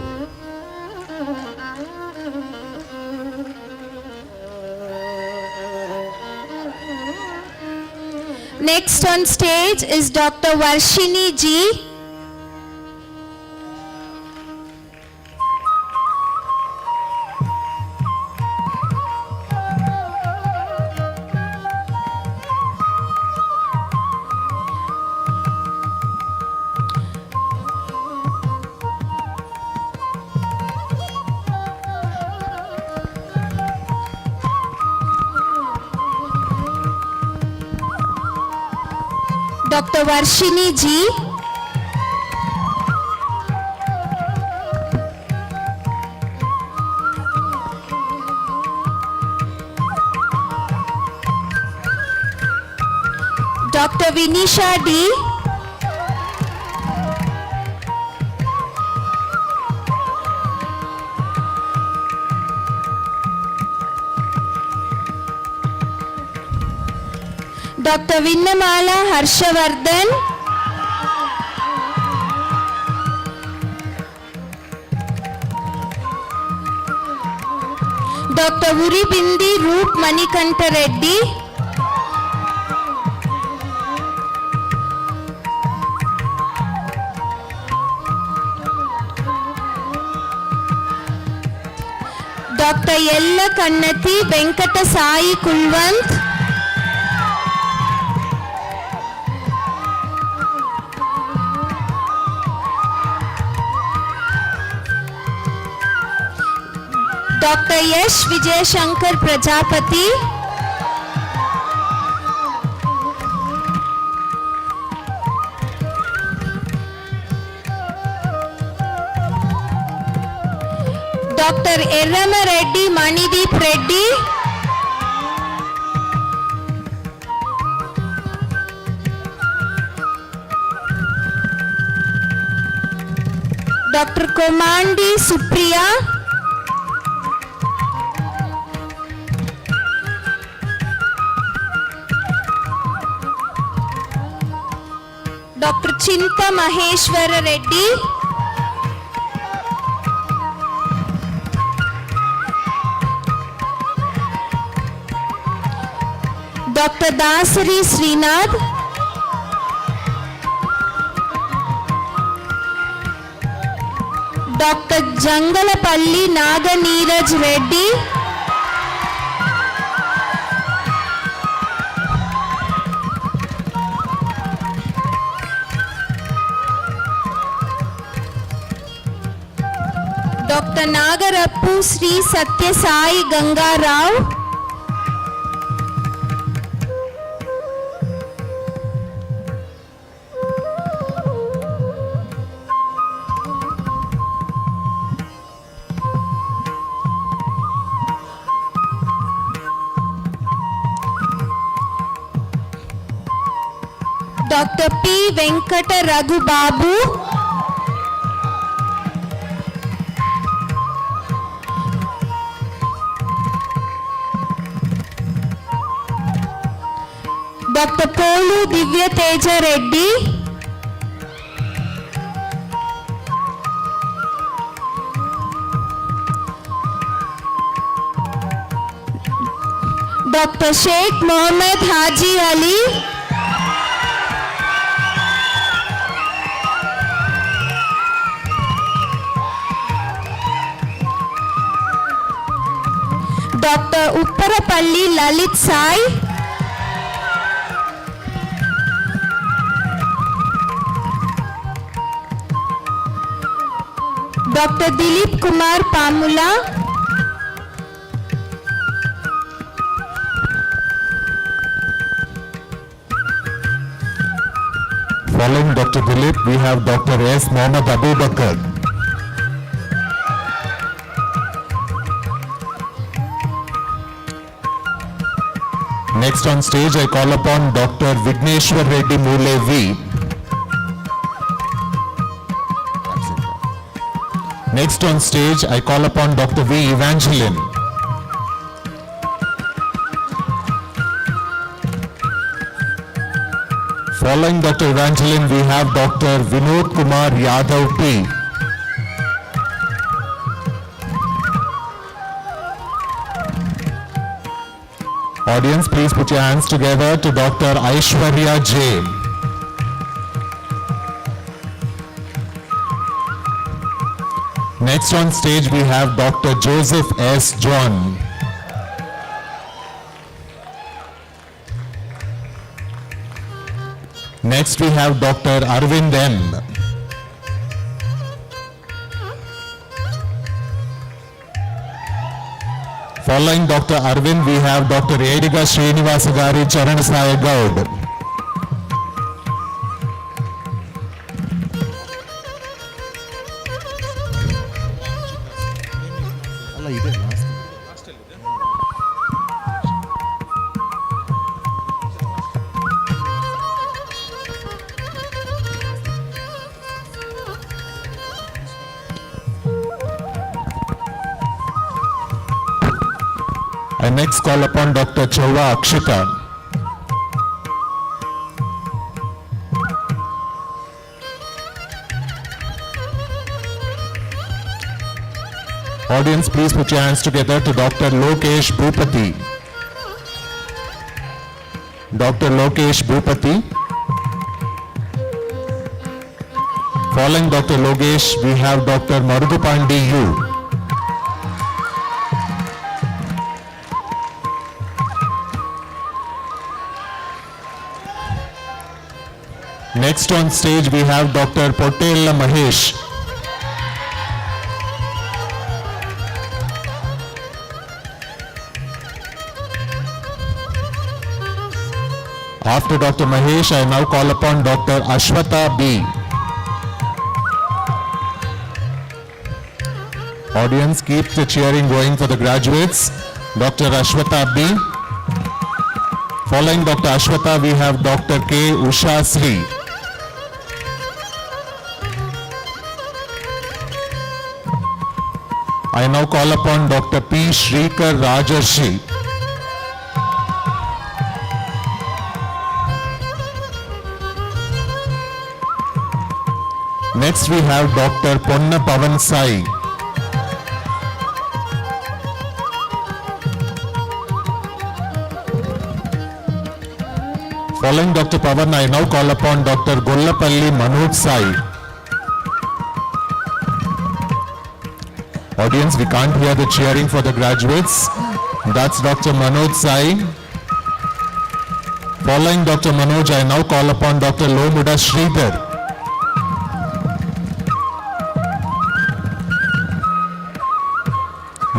C: Next on stage is Dr. Varshini Ji. Dr. Varshini Ji. Dr. Vinisha D. Dr. Vinnamala Harshavardhan. Dr. Uribindi Roop Manikanta Reddy. Dr. Yella Kannati Venkata Sai Kulwant, Dr. Yash Vijay Shankar Prajapati, Dr. Errama Reddy Manideep Reddy, Dr. Komandi Supriya, Dr. Chinta Maheshwara Reddy, Dr. Dasari Srinath, Dr. Jangalapalli Naganiraj Reddy, Dr. Nagarappu Sri Satya Sai Ganga Rao, Dr. P. Venkata Raghu Babu, Dr. Polu Divya Teja Reddy, Dr. Sheikh Mohammed Haji Ali, Dr. Upparapalli Lalit Sai, Dr. Dilip Kumar Pamula,
B: Following Dr. Dilip, we have Dr. S. Mohammad Abubakar. Next on stage, I call upon Dr. Vigneshwar Reddy Mulevi. Next on stage, I call upon Dr. V. Evangeline. Following Dr. Evangeline, we have Dr. Vinod Kumar Yadav P. Audience, please put your hands together to Dr. Aishwarya J. Next on stage, we have Dr. Joseph S. John. Next, we have Dr. Arvind M. Following Dr. Arvind, we have Dr. Ediga Srinivasagari Charanasaya Gaud. I next call upon Dr. Chauva Akshita. Audience, please put your hands together to Dr. Lokesh Bhupati. Dr. Lokesh Bhupati. Following Dr. Lokesh, we have Dr. Marudupandi U. Next on stage we have Dr. Potella Mahesh. After Dr. Mahesh, I now call upon Dr. Ashwata B. Audience, keep the cheering going for the graduates. Dr. Ashwata B. Following Dr. Ashwata, we have Dr. K. Usha Sri. I now call upon Dr. P. Shrikar Rajarshi. Next we have Dr. Ponna Pavan Sai. Following Dr. Pavan, I now call upon Dr. Gollapalli Manoj Sai. Audience, we can't hear the cheering for the graduates. That's Dr. Manoj Sai. Following Dr. Manoj, I now call upon Dr. Lomuda Sridhar.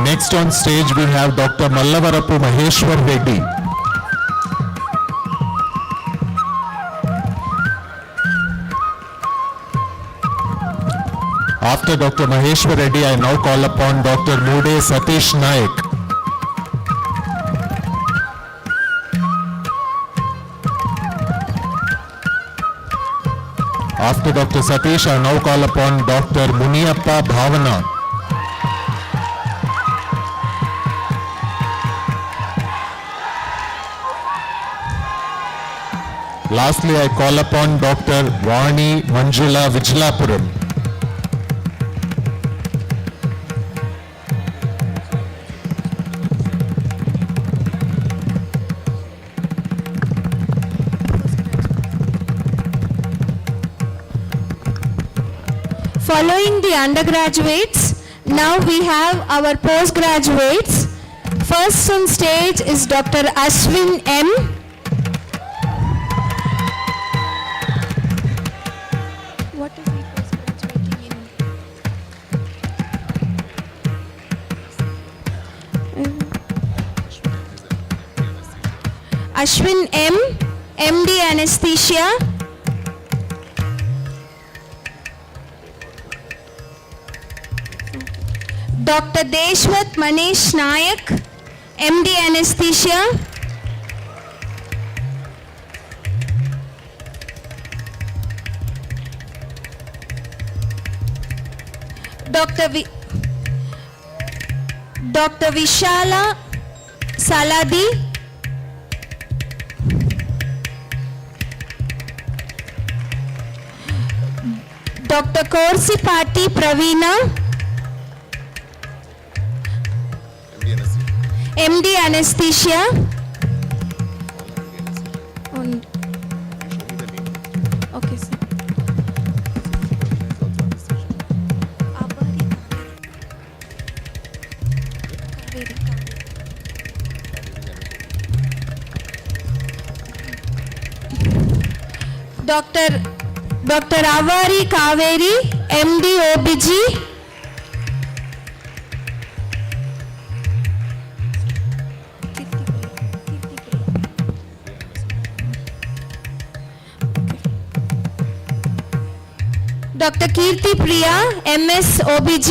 B: Next on stage we have Dr. Mallavarapu Maheshwar Reddy. After Dr. Maheshwar Reddy, I now call upon Dr. Mude Satish Naik. After Dr. Satish, I now call upon Dr. Muniappa Bhavana. Lastly, I call upon Dr. Vani Manjula Vijilapuram.
C: Following the undergraduates, now we have our postgraduates. First on stage is Dr. Ashwin M. What is he postgraduating in? Ashwin M. MD Anesthesia. Dr. Deshwat Manish Nayak, MD Anesthesia. Dr. Vishala Saladi. Dr. Korsipati Praveena. MD Anesthesia. Okay, sir. Dr. Avari Kaveri, MD OBG. Dr. Kirti Priya, MS OBG.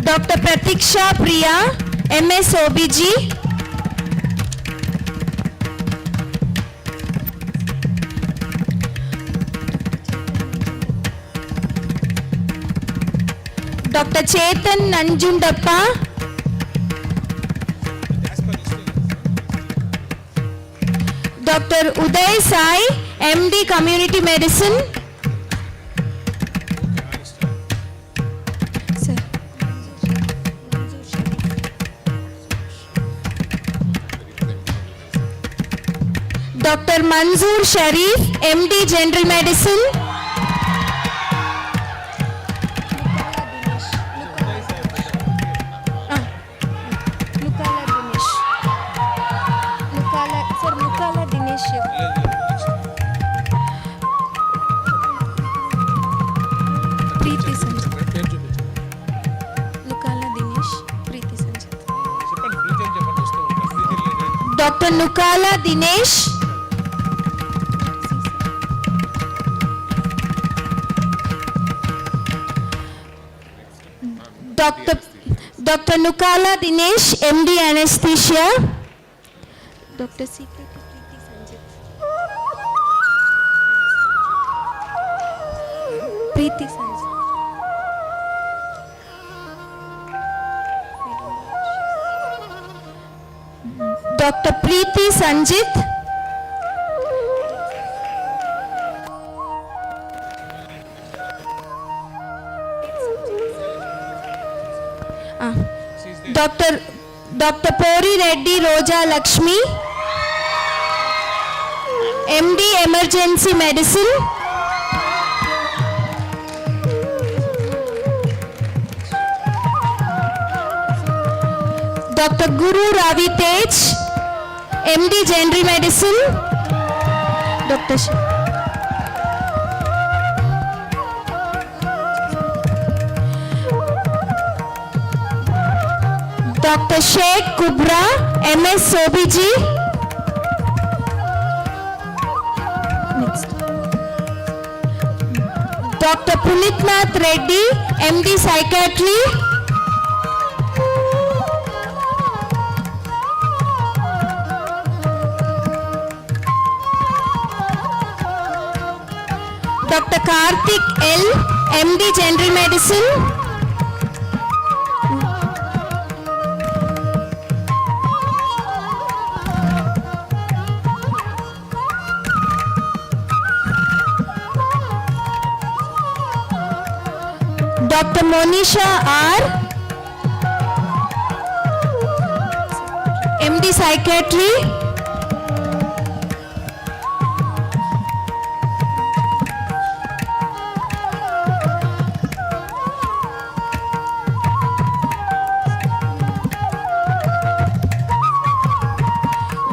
C: Dr. Pratiksha Priya, MS OBG. Dr. Chetan Nanjundappa. Dr. Uday Sai, MD Community Medicine. Sir. Dr. Manzoor Sharif, MD General Medicine. Dr. Nukala Dinesh. Dr. Nukala Dinesh, MD Anesthesia. Dr. Secret Preeti Sanjit. Preeti Sanjit. Dr. Preeti Sanjit. Dr. Pori Reddy Roja Lakshmi, MD Emergency Medicine. Dr. Guru Ravi Tej, MD General Medicine. Dr. Sheikh Kubra, MS OBG. Next. Dr. Punitnath Reddy, MD Psychiatry. Dr. Karthik L, MD General Medicine. Dr. Monisha R, MD Psychiatry.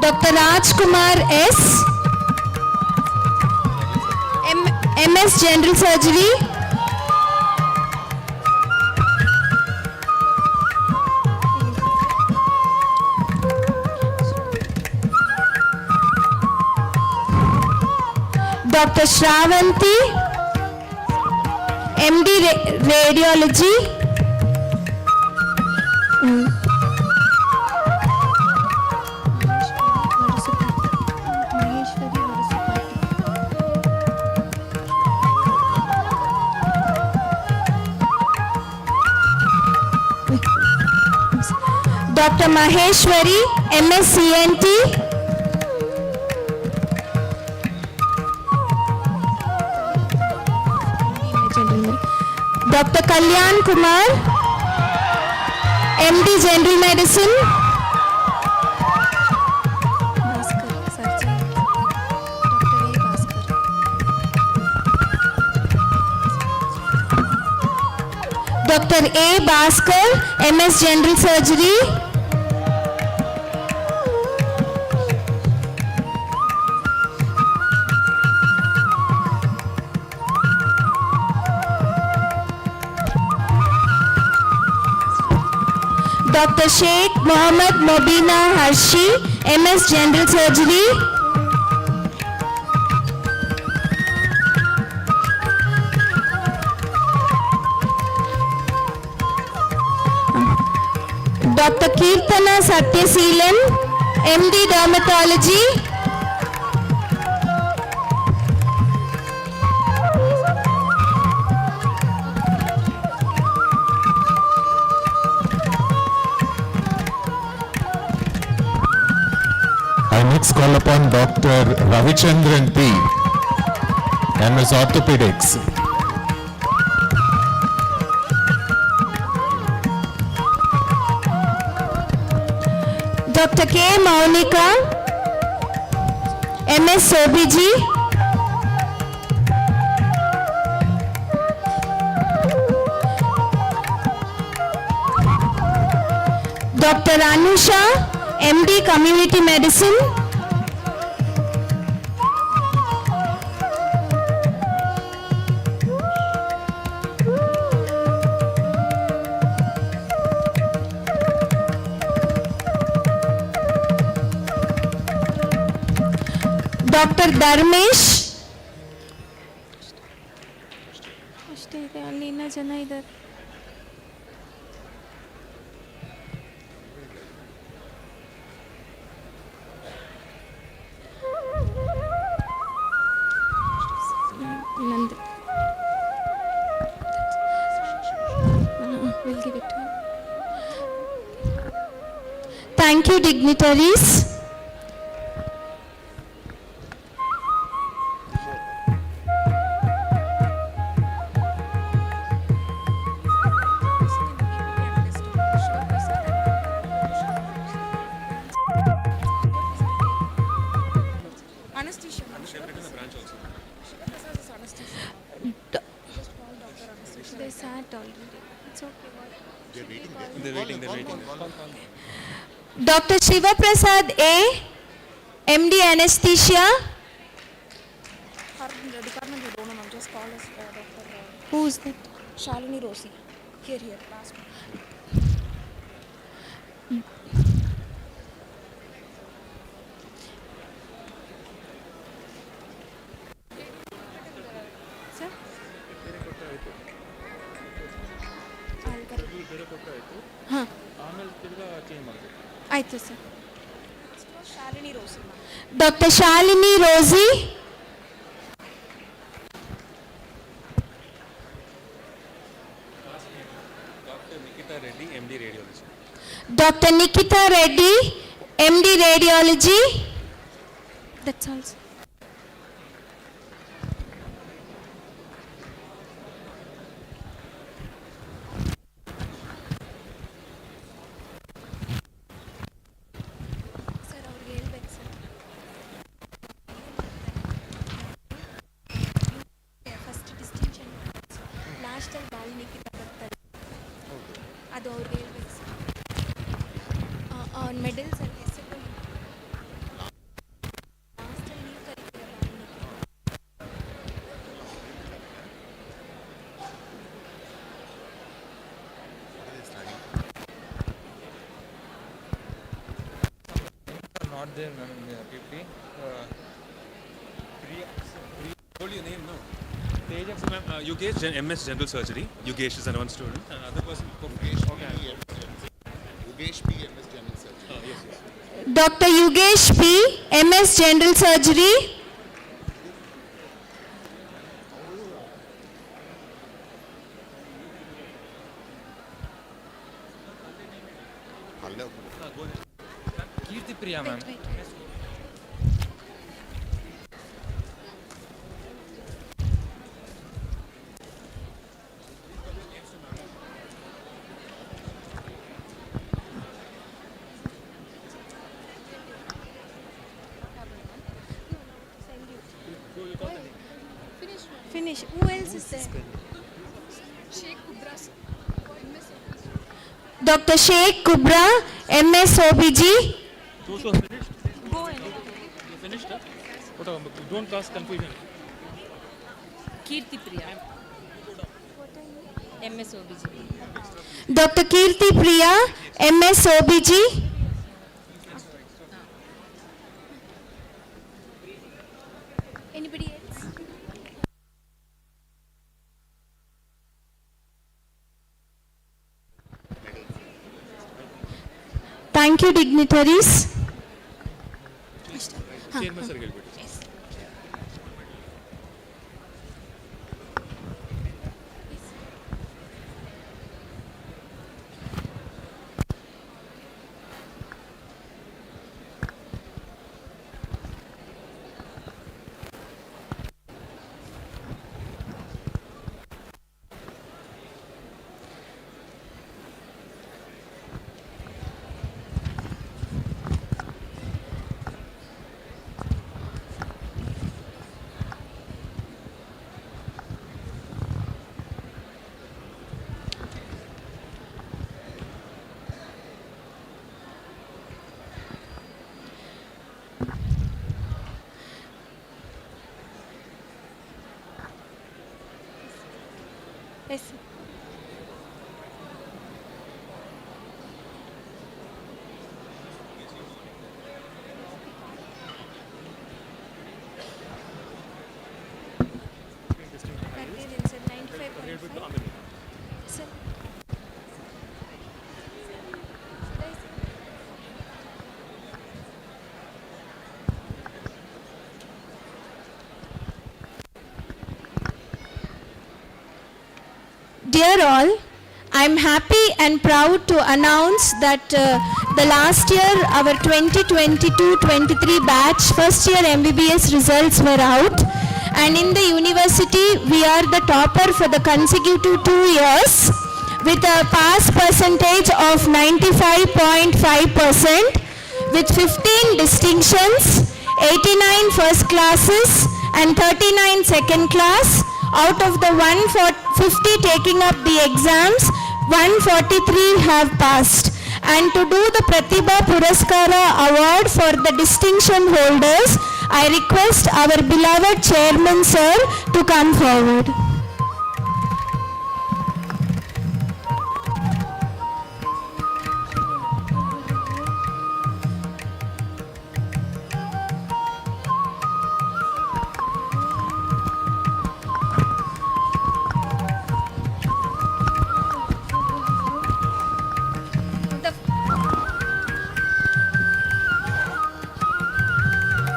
C: Dr. Rajkumar S, MS General Surgery. Dr. Shravanti, MD Radiology. Dr. Maheshwari, MS CNT. Dr. Kalyan Kumar, MD General Medicine. Dr. A. Bhaskar, MS General Surgery. Dr. Sheikh Mohammed Mobina Harshi, MS General Surgery. Dr. Kirtana Satyaseelan, MD Dermatology.
B: I next call upon Dr. Ravichandran P, MS Orthopedics.
C: Dr. K. Maunika, MS OBG. Dr. Anusha, MD Community Medicine. Dr. Dharmesh. ಅಷ್ಟೇ ಇದೆ, ಅಲ್ಲಿ ಇನ್ನೂ ಜನ ಇದ್ದಾರೆ. ನಂದು. We'll give it to him. Thank you, dignitaries. They sat already. It's okay.
F: They're waiting.
C: Dr. Shiva Prasad A, MD Anesthesia.
G: Her department we don't know, ma'am. Just call us, Dr.
C: Who's that?
G: Shalini Rossi. Here, last one.
C: Sir? ಹಾಂ ಆಯಿತು sir.
G: Shalini Rossi, ma'am.
C: Dr. Shalini Rosie. Dr. Nikita Reddy, MD Radiology. That's all. Sir.
G: ಅವ್ರಿಗೆ ಹೇಳ್ಬೇಕು sir. First distinction ಲಾಸ್ಟಲ್ಲಿ ಬಾಲ್ನಿಗೆ ಬರ್ತಾರೆ, ಅದು ಅವ್ರಿಗೆ ಹೇಳ್ಬೇಕು sir. ಅವ್ನ ಮೆಡಲ್ಸ್ ಅಲ್ಲಿ ಹೆಸರು ಲಾಸ್ಟಲ್ಲಿ ನೀವು ಕರಿತೀರ ಬಾಲ್ನಿಗೆ.
F: Not there, ma'am, in the PP. Told your name, no? Tejas, ma'am. Yogesh, MS General Surgery. Yogesh is another student. Another person. Yogesh P, MS General Surgery. Yes.
C: Dr. Yogesh P, MS General Surgery.
F: Kirti Priya, ma'am.
G: Finish. Who else is there?
C: Dr. Sheikh Kubra, MS OBG.
F: Those who are finished?
G: Go ahead.
F: You finished, huh? Don't cause confusion.
H: Kirti Priya, MS OBG.
C: Dr. Kirti Priya, MS OBG.
G: Anybody else?
C: Thank you, dignitaries.
F: Chairman sir ಹೇಳ್ಬಿಡಿ.
C: Dear all, I am happy and proud to announce that the last year our 2022-23 batch first year MBBS results were out, and in the university we are the topper for the consecutive 2 years with a pass percentage of 95.5% with 15 distinctions, 89 first classes and 39 second class. Out of the 150 taking up the exams, 143 have passed. And to do the Pratima Puraskara award for the distinction holders, I request our beloved Chairman Sir to come forward.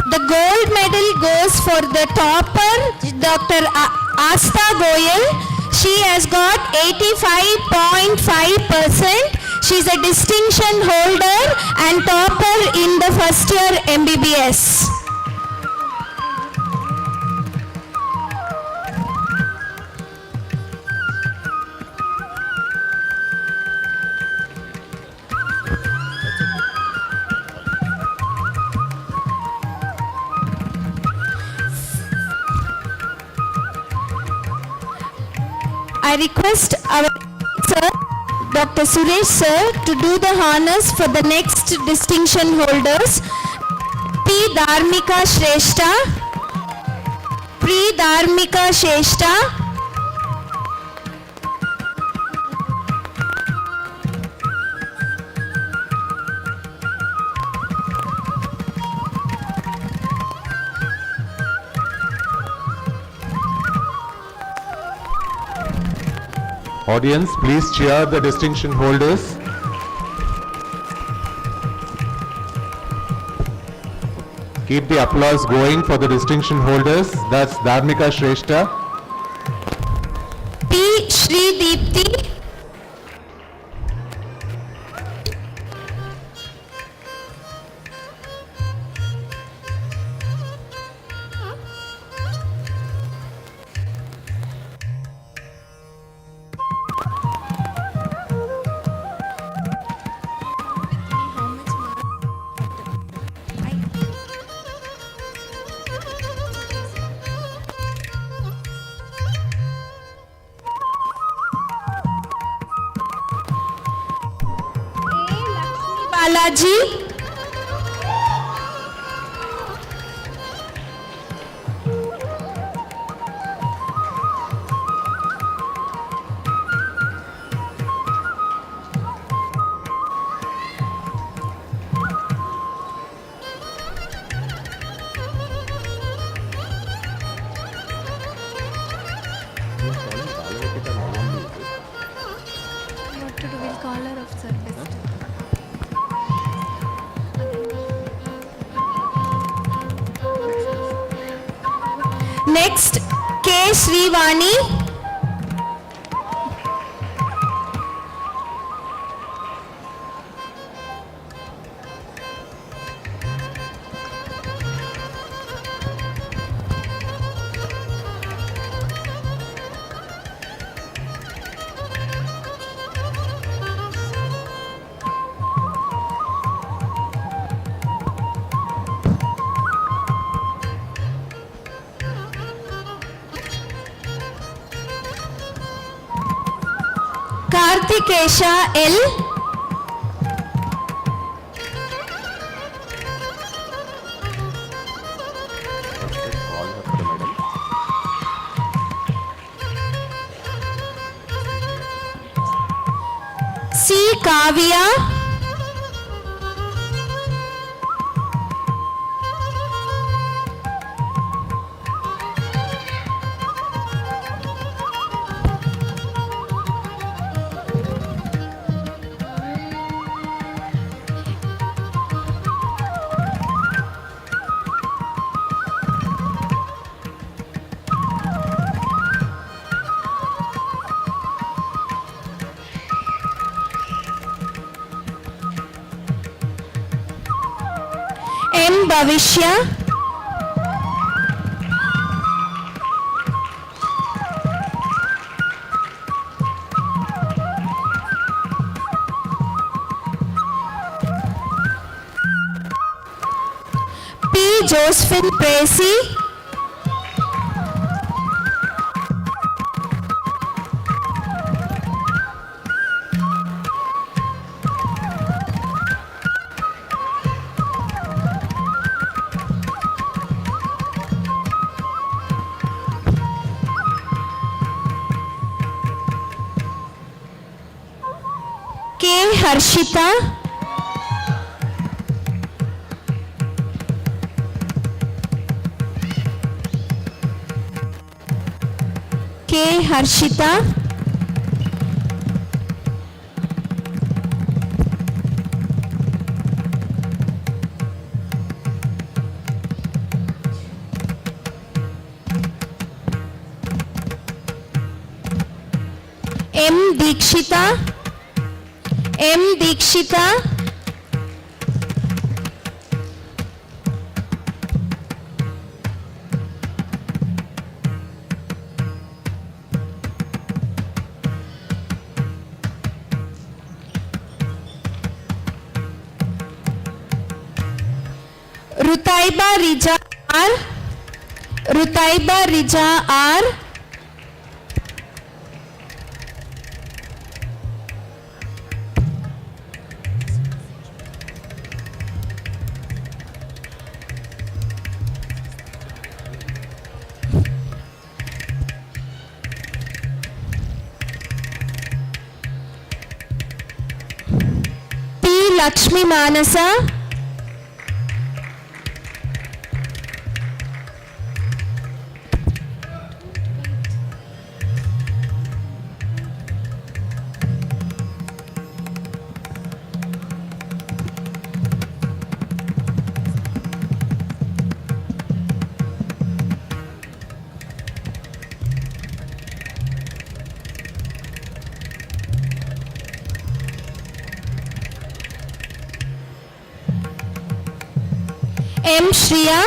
C: The gold medal goes for the topper, Dr. Asta Goyal. She has got 85.5%. She is a distinction holder and topper in the first year MBBS. I request our sir, Dr. Suresh sir, to do the honors for the next distinction holders. P. Dharmika Shrestha, P. Dharmika Shrestha,
B: Audience, please cheer the distinction holders. Keep the applause going for the distinction holders. That's Dharmika Shrestha,
C: P. Shri Deepti, Balaji,
G: What to do? We'll call her of service.
C: next K. Srivani, Karthikesha L, C. Kavya, N. Bhavishya. P. Josephine Tracy. K. Harshita. K. Harshita. M. Dikshita. M. Dikshita. Rutaiba Rija R. Rutaiba Rija R. P. Lakshmi Manasa. M. Shriya.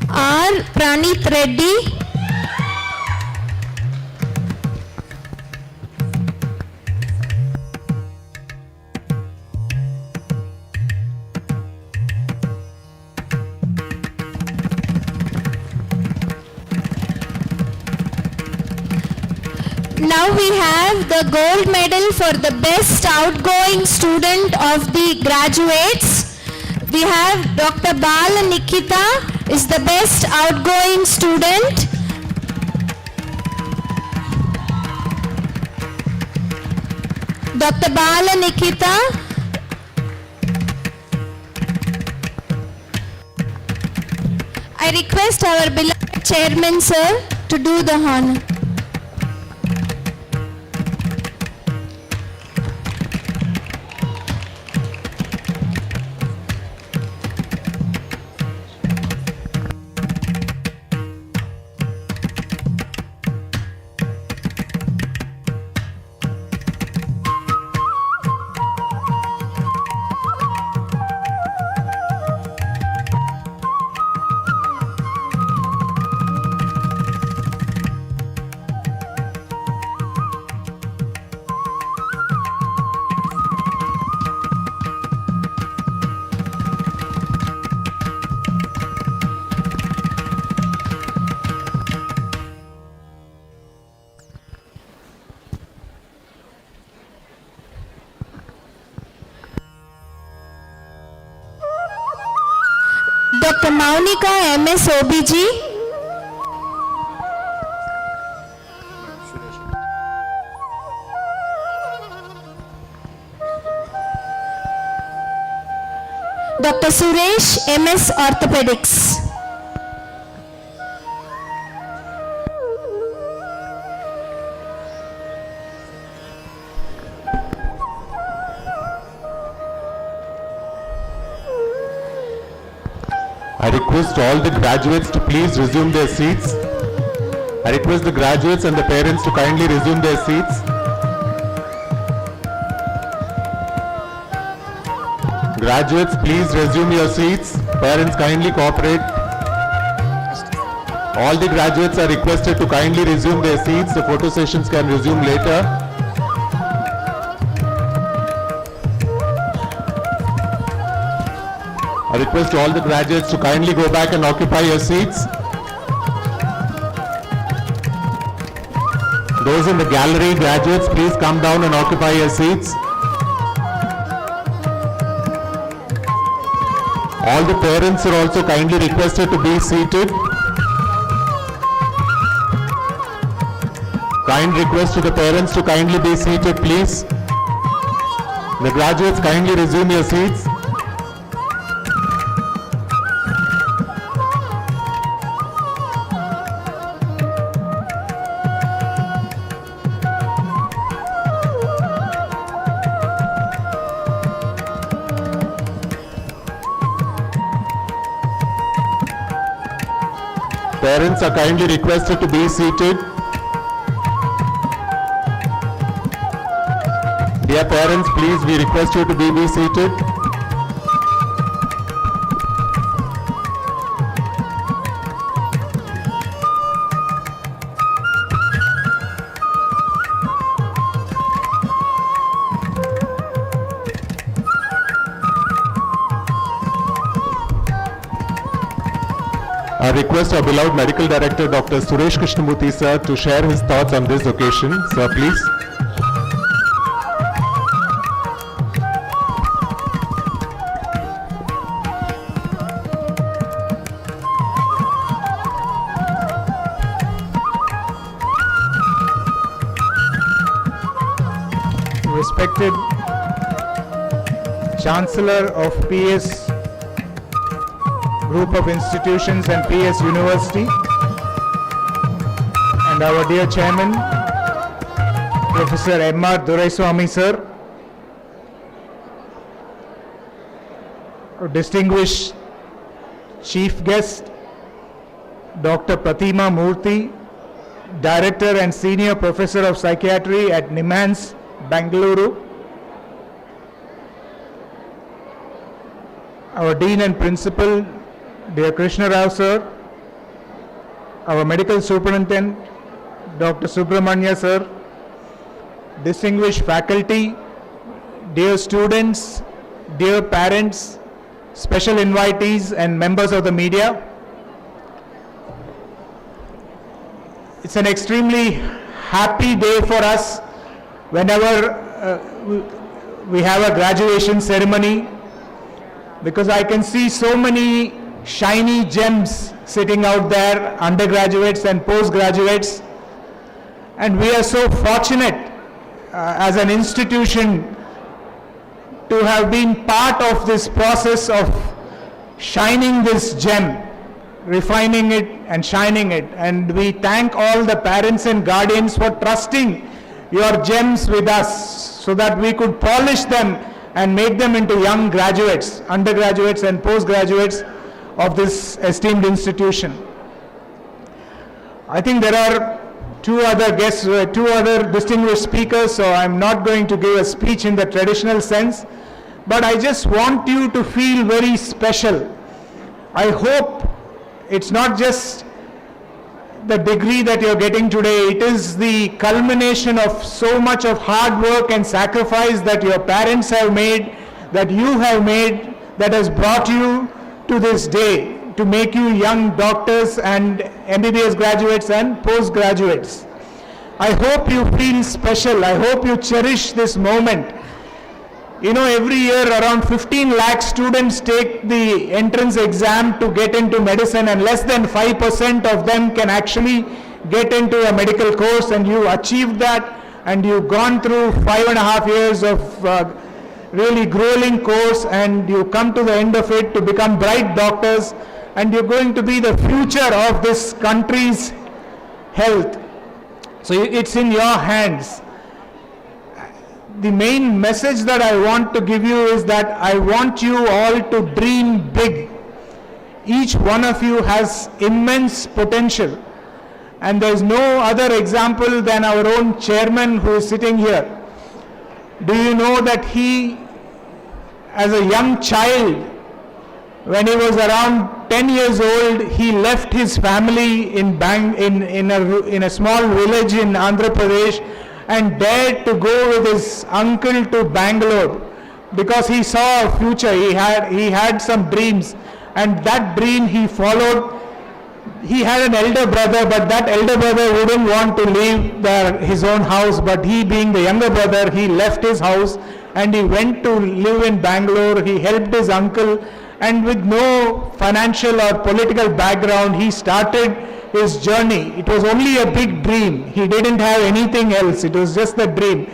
C: R. Pranit Reddy. Now we have the gold medal for the best outgoing student of the graduates. We have Dr. Bala Nikita is the best outgoing student. Dr. Bala Nikita. I request our beloved chairman sir to do the honor. Dr. Maunika MS OBG. Dr. Suresh MS Orthopedics.
B: I request all the graduates to please resume their seats. I request the graduates and the parents to kindly resume their seats. Graduates, please resume your seats. Parents, kindly cooperate. All the graduates are requested to kindly resume their seats. The photo sessions can resume later. I request all the graduates to kindly go back and occupy your seats. Those in the gallery, graduates, please come down and occupy your seats. All the parents are also kindly requested to be seated. Kind request to the parents to kindly be seated, please. The graduates, kindly resume your seats. Parents are kindly requested to be seated. Dear parents, please, we request you to be seated. I request our beloved Medical Director, Dr. Suresh Krishnamurthy, sir, to share his thoughts on this occasion. Sir, please.
H: Respected Chancellor of PS Group of Institutions and PS University, and our dear Chairman, Professor M.R. Duraiswamy sir, our distinguished Chief Guest, Dr. Pratima Murthy, Director and Senior Professor of Psychiatry at NIMHANS, Bangalore, our Dean and Principal, dear Krishna Rao sir, our Medical Superintendent, Dr. Subramanya sir, distinguished faculty, dear students, dear parents, special invitees and members of the media. It's an extremely happy day for us whenever we have a graduation ceremony, because I can see so many shiny gems sitting out there, undergraduates and postgraduates, and we are so fortunate as an institution to have been part of this process of shining this gem, refining it and shining it. And we thank all the parents and guardians for trusting your gems with us so that we could polish them and make them into young graduates, undergraduates and postgraduates of this esteemed institution. I think there are two other guests, two other distinguished speakers, so I'm not going to give a speech in the traditional sense, but I just want you to feel very special. I hope it's not just the degree that you're getting today, it is the culmination of so much of hard work and sacrifice that your parents have made, that you have made, that has brought you to this day, to make you young doctors and MBBS graduates and postgraduates. I hope you feel special. I hope you cherish this moment. You know, every year around 15 lakh students take the entrance exam to get into medicine, and less than 5% of them can actually get into a medical course, and you achieved that, and you've gone through 5.5 years of really grueling course, and you come to the end of it to become bright doctors, and you're going to be the future of this country's health. So it's in your hands. The main message that I want to give you is that I want you all to dream big. Each one of you has immense potential. And there is no other example than our own chairman who is sitting here. Do you know that he, as a young child, when he was around 10 years old, he left his family in a small village in Andhra Pradesh and dared to go with his uncle to Bangalore because he saw a future. He had some dreams, and that dream he followed. He had an elder brother, but that elder brother wouldn't want to leave his own house, but he, being the younger brother, he left his house and he went to live in Bangalore. He helped his uncle, and with no financial or political background, he started his journey. It was only a big dream. He didn't have anything else. It was just the dream.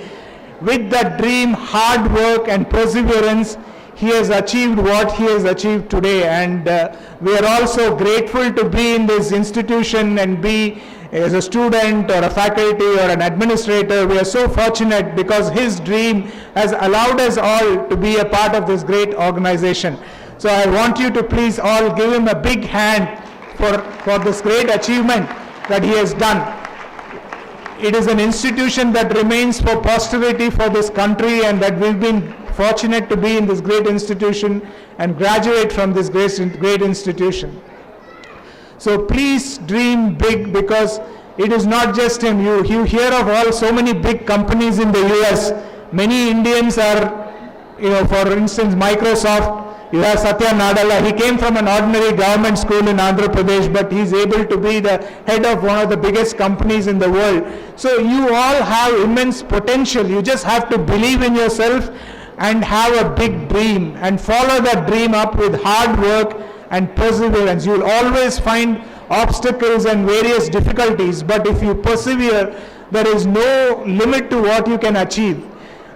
H: With that dream, hard work and perseverance, he has achieved what he has achieved today. And we are also grateful to be in this institution and be as a student or a faculty or an administrator. We are so fortunate because his dream has allowed us all to be a part of this great organization. So I want you to please all give him a big hand for this great achievement that he has done. It is an institution that remains for posterity for this country, and that we've been fortunate to be in this great institution and graduate from this great institution. So please dream big, because it is not just him. You hear of so many big companies in the US. Many Indians are, for instance, Microsoft. You have Satya Nadella. He came from an ordinary government school in Andhra Pradesh, but he's able to be the head of one of the biggest companies in the world. So you all have immense potential. You just have to believe in yourself and have a big dream and follow that dream up with hard work and perseverance. You'll always find obstacles and various difficulties, but if you persevere, there is no limit to what you can achieve.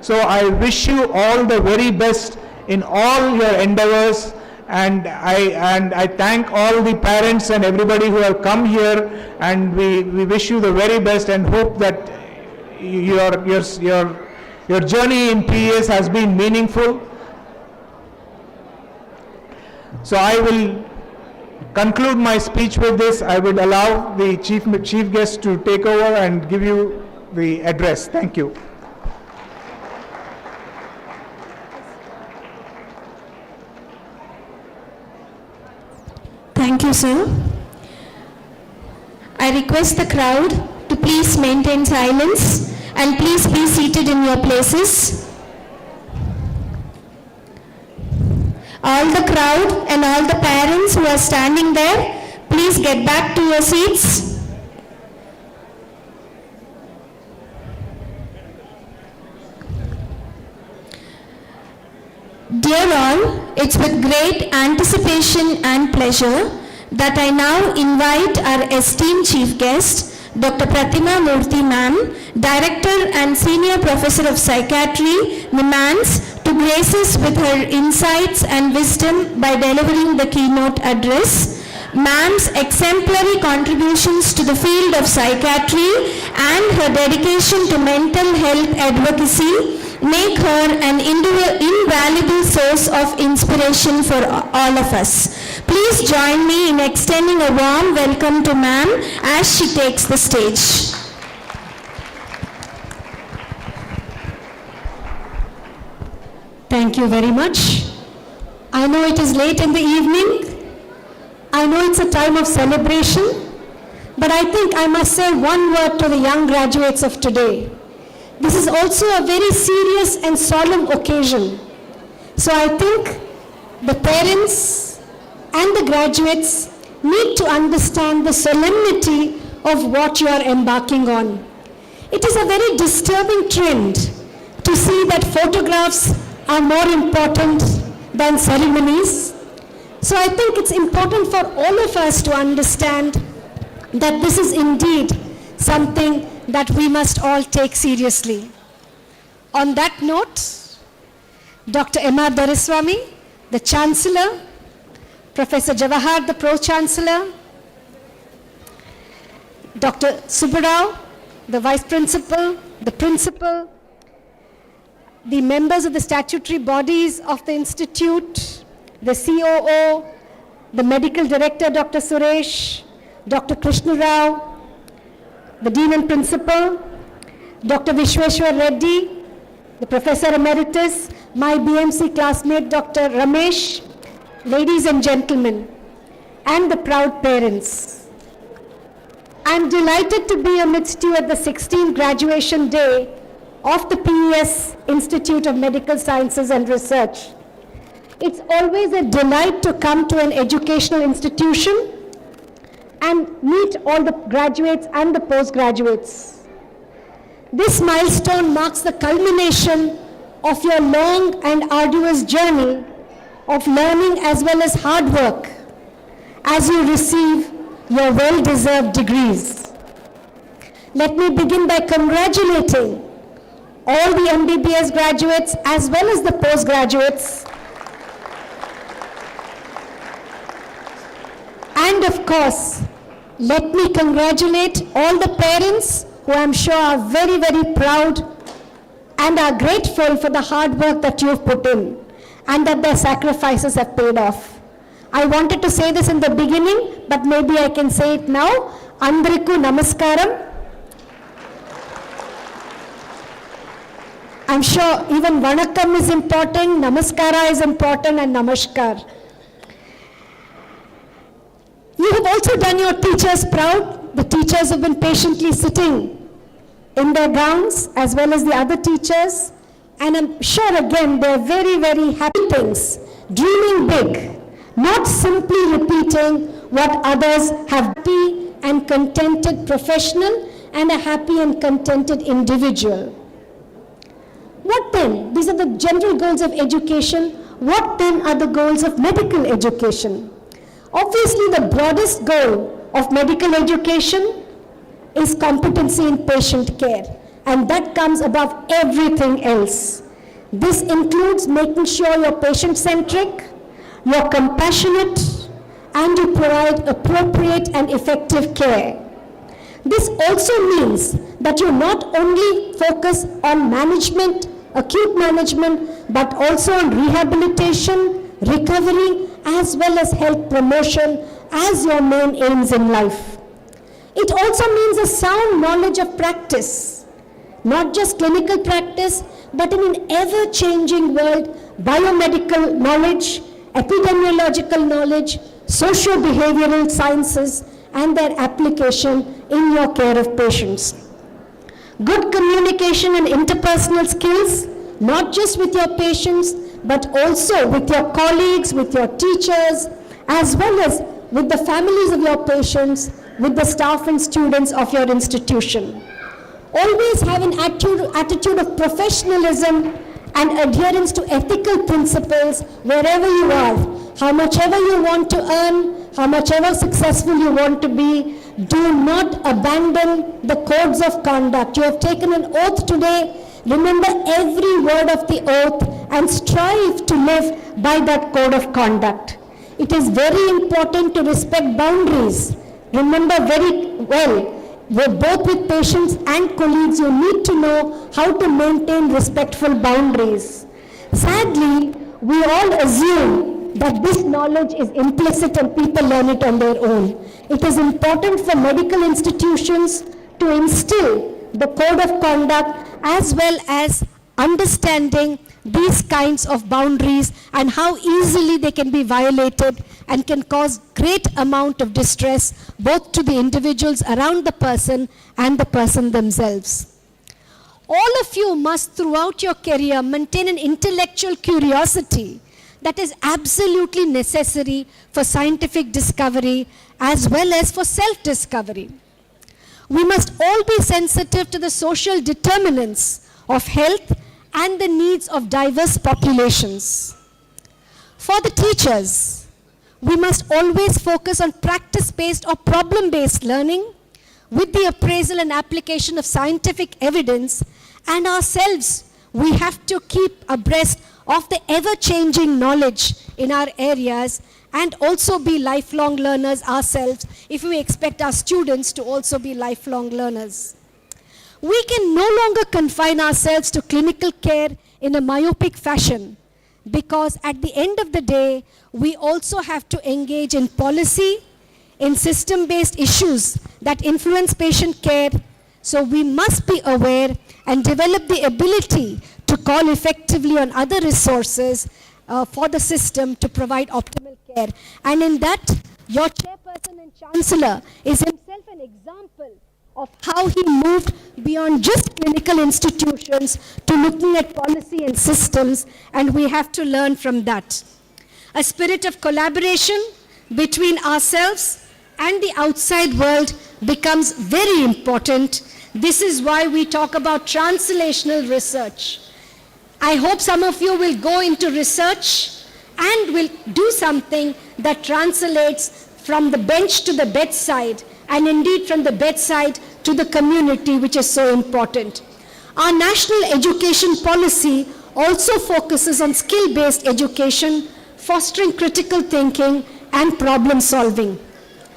H: So I wish you all the very best in all your endeavors, and I thank all the parents and everybody who have come here, and we wish you the very best and hope that your journey in PES has been meaningful. So I will conclude my speech with this. I would allow the chief guest to take over and give you the address. Thank you.
C: Thank you, sir. I request the crowd to please maintain silence and please be seated in your places. All the crowd and all the parents who are standing there, please get back to your seats. Dear all, it's with great anticipation and pleasure that I now invite our esteemed chief guest, Dr. Pratima Murthy ma'am, Director and Senior Professor of Psychiatry, NIMHANS, to grace us with her insights and wisdom by delivering the keynote address. Ma'am's exemplary contributions to the field of psychiatry and her dedication to mental health advocacy make her an invaluable source of inspiration for all of us. Please join me in extending a warm welcome to ma'am as she takes the stage.
I: Thank you very much. I know it is late in the evening. I know it's a time of celebration, but I think I must say one word to the young graduates of today. This is also a very serious and solemn occasion. So I think the parents and the graduates need to understand the solemnity of what you are embarking on. It is a very disturbing trend to see that photographs are more important than ceremonies. So I think it's important for all of us to understand that this is indeed something that we must all take seriously. On that note, Dr. M.R. Doraiswamy, the Chancellor, Professor Jawahar, the Pro-Chancellor, Dr. Subbarao, the Vice Principal, the Principal, the members of the statutory bodies of the Institute, the COO, the Medical Director, Dr. Suresh, Dr. Krishna Rao, the Dean and Principal, Dr. Vishweshwar Reddy, the Professor Emeritus, my BMC classmate, Dr. Ramesh, ladies and gentlemen, and the proud parents. I'm delighted to be amidst you at the 16th graduation day of the PES Institute of Medical Sciences and Research. It's always a delight to come to an educational institution and meet all the graduates and the postgraduates. This milestone marks the culmination of your long and arduous journey of learning as well as hard work as you receive your well-deserved degrees. Let me begin by congratulating all the MBBS graduates as well as the postgraduates. And of course, let me congratulate all the parents who I'm sure are very, very proud and are grateful for the hard work that you've put in and that their sacrifices have paid off. I wanted to say this in the beginning, but maybe I can say it now. Andriku namaskaram. I'm sure even vanakkam is important, namaskara is important, and namaskar. You have also done your teachers proud. The teachers have been patiently sitting in their gowns as well as the other teachers. And I'm sure again they're very, very happy things, dreaming big, not simply repeating what others have. Happy and contented professional and a happy and contented individual. What then? These are the general goals of education. What then are the goals of medical education? Obviously, the broadest goal of medical education is competency in patient care, and that comes above everything else. This includes making sure you're patient-centric, you're compassionate, and you provide appropriate and effective care. This also means that you not only focus on management, acute management, but also on rehabilitation, recovery, as well as health promotion as your main aims in life. It also means a sound knowledge of practice, not just clinical practice, but in an ever-changing world, biomedical knowledge, epidemiological knowledge, socio-behavioral sciences, and their application in your care of patients. Good communication and interpersonal skills, not just with your patients, but also with your colleagues, with your teachers, as well as with the families of your patients, with the staff and students of your institution. Always have an attitude of professionalism and adherence to ethical principles wherever you are. How much ever you want to earn, how much ever successful you want to be, do not abandon the codes of conduct. You have taken an oath today. Remember every word of the oath and strive to live by that code of conduct. It is very important to respect boundaries. Remember very well, both with patients and colleagues, you need to know how to maintain respectful boundaries. Sadly, we all assume that this knowledge is implicit and people learn it on their own. It is important for medical institutions to instill the code of conduct as well as understanding these kinds of boundaries and how easily they can be violated and can cause great amount of distress both to the individuals around the person and the person themselves. All of you must throughout your career maintain an intellectual curiosity that is absolutely necessary for scientific discovery as well as for self-discovery. We must all be sensitive to the social determinants of health and the needs of diverse populations. For the teachers, we must always focus on practice-based or problem-based learning with the appraisal and application of scientific evidence, and ourselves, we have to keep abreast of the ever-changing knowledge in our areas and also be lifelong learners ourselves if we expect our students to also be lifelong learners. We can no longer confine ourselves to clinical care in a myopic fashion. because at the end of the day, we also have to engage in policy, in system-based issues that influence patient care. So we must be aware and develop the ability to call effectively on other resources for the system to provide optimal care. And in that, your chairperson and chancellor is himself an example of how he moved beyond just clinical institutions to looking at policy and systems, and we have to learn from that. A spirit of collaboration between ourselves and the outside world becomes very important. This is why we talk about translational research. I hope some of you will go into research and will do something that translates from the bench to the bedside, and indeed from the bedside to the community, which is so important. Our national education policy also focuses on skill-based education, fostering critical thinking and problem solving.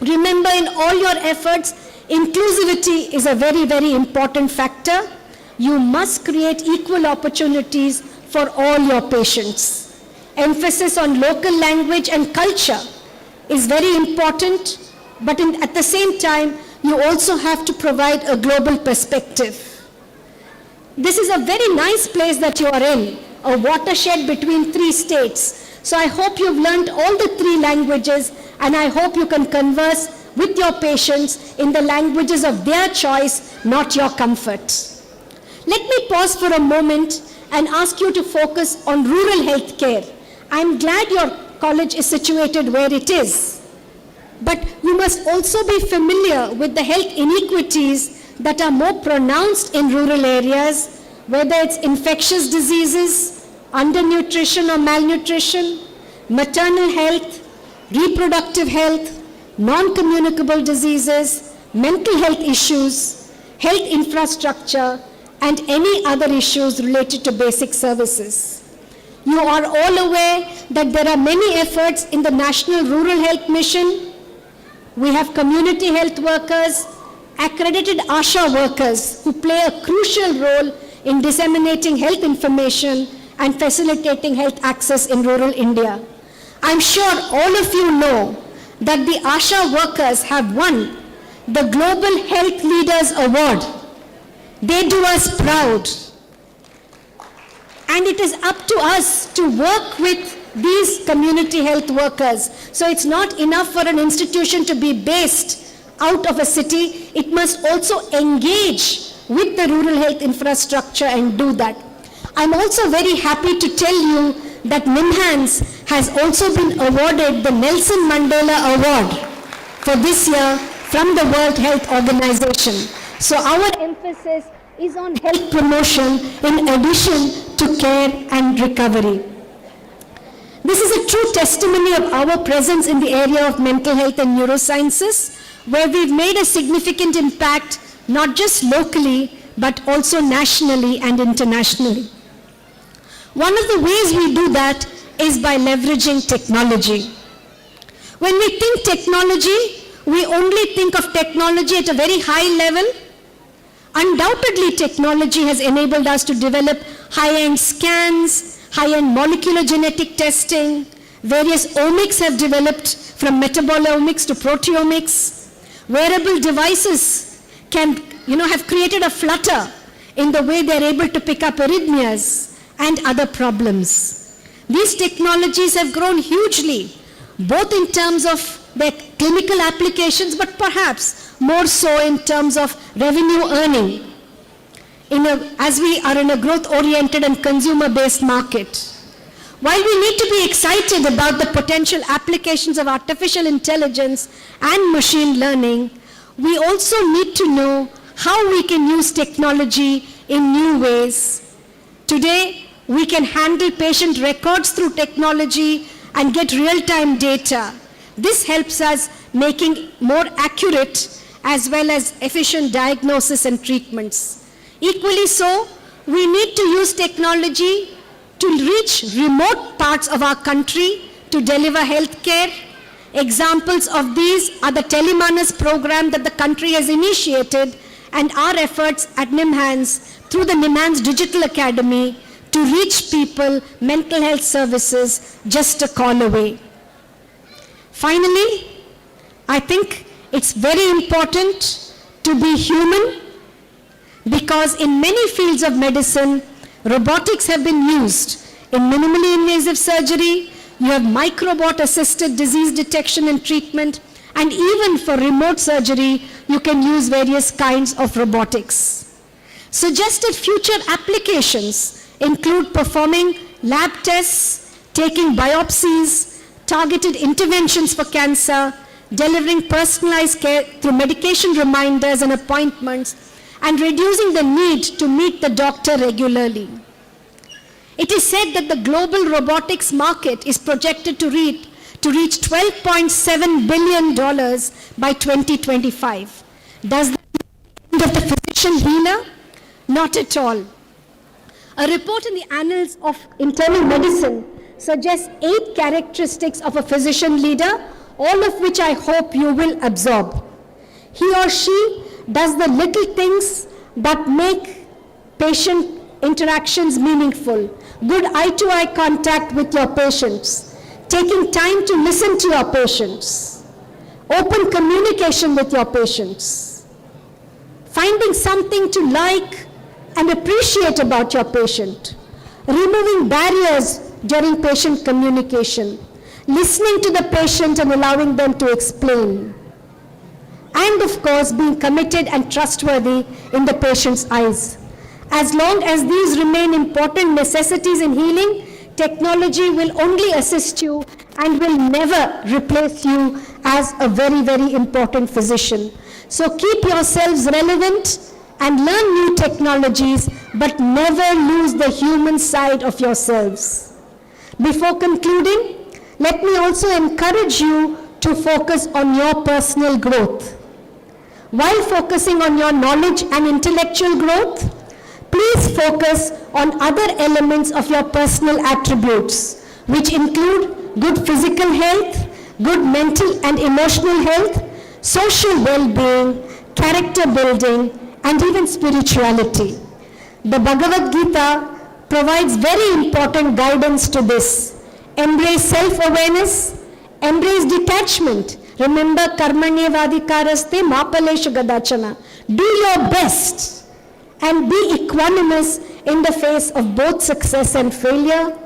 I: Remember, in all your efforts, inclusivity is a very, very important factor. You must create equal opportunities for all your patients. Emphasis on local language and culture is very important, but at the same time, you also have to provide a global perspective. This is a very nice place that you are in, a watershed between 3 states. So I hope you've learned all the 3 languages, and I hope you can converse with your patients in the languages of their choice, not your comfort. Let me pause for a moment and ask you to focus on rural health care. I'm glad your college is situated where it is. But you must also be familiar with the health inequities that are more pronounced in rural areas, whether it's infectious diseases, undernutrition or malnutrition, maternal health, reproductive health, non-communicable diseases, mental health issues, health infrastructure, and any other issues related to basic services. You are all aware that there are many efforts in the National Rural Health Mission. We have community health workers, accredited ASHA workers who play a crucial role in disseminating health information and facilitating health access in rural India. I'm sure all of you know that the ASHA workers have won the Global Health Leaders Award. They do us proud. And it is up to us to work with these community health workers. So it's not enough for an institution to be based out of a city. It must also engage with the rural health infrastructure and do that. I'm also very happy to tell you that NIMHANS has also been awarded the Nelson Mandela Award for this year from the World Health Organization. So our emphasis is on health promotion in addition to care and recovery. This is a true testimony of our presence in the area of mental health and neurosciences, where we've made a significant impact, not just locally, but also nationally and internationally. One of the ways we do that is by leveraging technology. When we think technology, we only think of technology at a very high level. Undoubtedly, technology has enabled us to develop high-end scans, high-end molecular genetic testing. Various omics have developed, from metabolomics to proteomics. Wearable devices can, have created a flutter in the way they're able to pick up arrhythmias and other problems. These technologies have grown hugely, both in terms of their clinical applications, but perhaps more so in terms of revenue earning, as we are in a growth-oriented and consumer-based market. While we need to be excited about the potential applications of artificial intelligence and machine learning, we also need to know how we can use technology in new ways. Today, we can handle patient records through technology and get real-time data. This helps us making more accurate as well as efficient diagnosis and treatments. Equally so, we need to use technology to reach remote parts of our country to deliver health care. Examples of these are the Telemanas program that the country has initiated and our efforts at NIMHANS through the NIMHANS Digital Academy to reach people, mental health services just a call away. Finally, I think it's very important to be human, because in many fields of medicine, robotics have been used. In minimally invasive surgery, you have microbot-assisted disease detection and treatment, and even for remote surgery, you can use various kinds of robotics. Suggested future applications include performing lab tests, taking biopsies, targeted interventions for cancer, delivering personalized care through medication reminders and appointments, and reducing the need to meet the doctor regularly. It is said that the global robotics market is projected to reach $12.7 billion by 2025. Does that mean of the physician healer? Not at all. A report in the Annals of Internal Medicine suggests 8 characteristics of a physician leader, all of which I hope you will absorb. He or she does the little things that make patient interactions meaningful. Good eye-to-eye contact with your patients, taking time to listen to your patients, open communication with your patients, finding something to like and appreciate about your patient, removing barriers during patient communication, listening to the patient and allowing them to explain, and of course being committed and trustworthy in the patient's eyes. As long as these remain important necessities in healing, technology will only assist you and will never replace you as a very, very important physician. So keep yourselves relevant and learn new technologies, but never lose the human side of yourselves. Before concluding, let me also encourage you to focus on your personal growth. While focusing on your knowledge and intellectual growth, please focus on other elements of your personal attributes, which include good physical health, good mental and emotional health, social well-being, character building, and even spirituality. The Bhagavad Gita provides very important guidance to this. Embrace self-awareness, embrace detachment. Remember, karmanyevadikaraste mapalesha gadachana. Do your best and be equanimous in the face of both success and failure.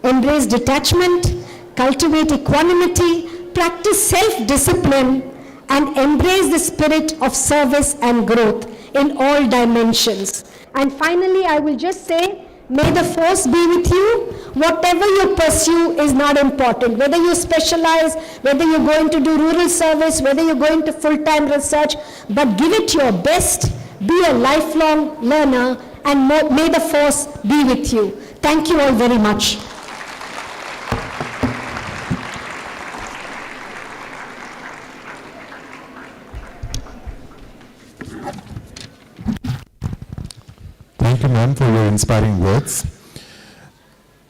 I: Embrace detachment, cultivate equanimity, practice self-discipline, and embrace the spirit of service and growth in all dimensions. And finally, I will just say, may the force be with you. Whatever you pursue is not important. Whether you specialize, whether you're going to do rural service, whether you're going to full-time research, but give it your best. Be a lifelong learner, and may the force be with you. Thank you all very much.
B: Thank you, ma'am, for your inspiring words.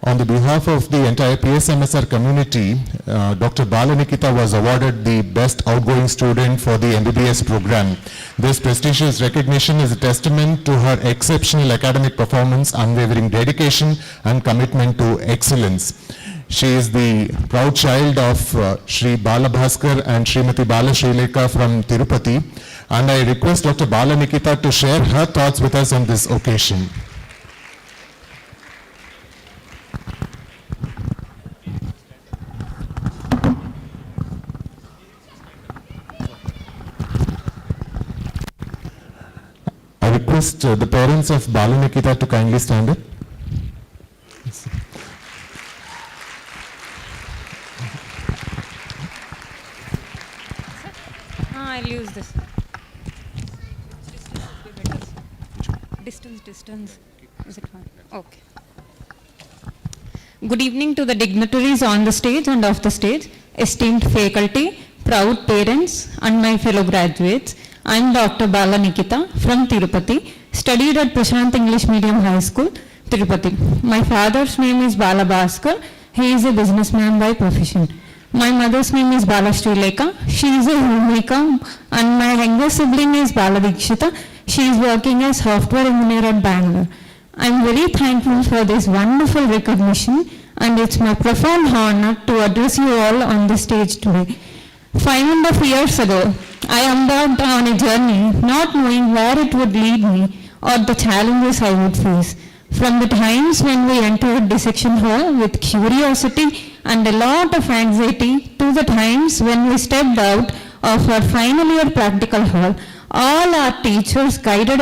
B: On the behalf of the entire PESIMSR community, Dr. Bala Nikita was awarded the Best Outgoing Student for the MBBS program. This prestigious recognition is a testament to her exceptional academic performance, unwavering dedication, and commitment to excellence. She is the proud child of Shri Bala Bhaskar and Srimati Bala Srileka from Tirupati, and I request Dr. Bala Nikita to share her thoughts with us on this occasion. I request the parents of Bala Nikita to kindly stand up.
J: I'll use this. Distance. Is it fine? Okay. Good evening to the dignitaries on the stage and off the stage, esteemed faculty, proud parents, and my fellow graduates. I am Dr. Bala Nikita from Tirupati, studied at Prashant English Medium High School, Tirupati. My father's name is Bala Bhaskar. He is a businessman by profession. My mother's name is Bala Srileka. She is a homemaker, and my younger sibling is Bala Dikshita. She is working as software engineer at Bangalore. I'm very thankful for this wonderful recognition, and it's my profound honor to address you all on the stage today. 5.5 years ago, I embarked on a journey not knowing where it would lead me or the challenges I would face. From the times when we entered dissection hall with curiosity and a lot of anxiety to the times when we stepped out of our final year practical hall, all our teachers guided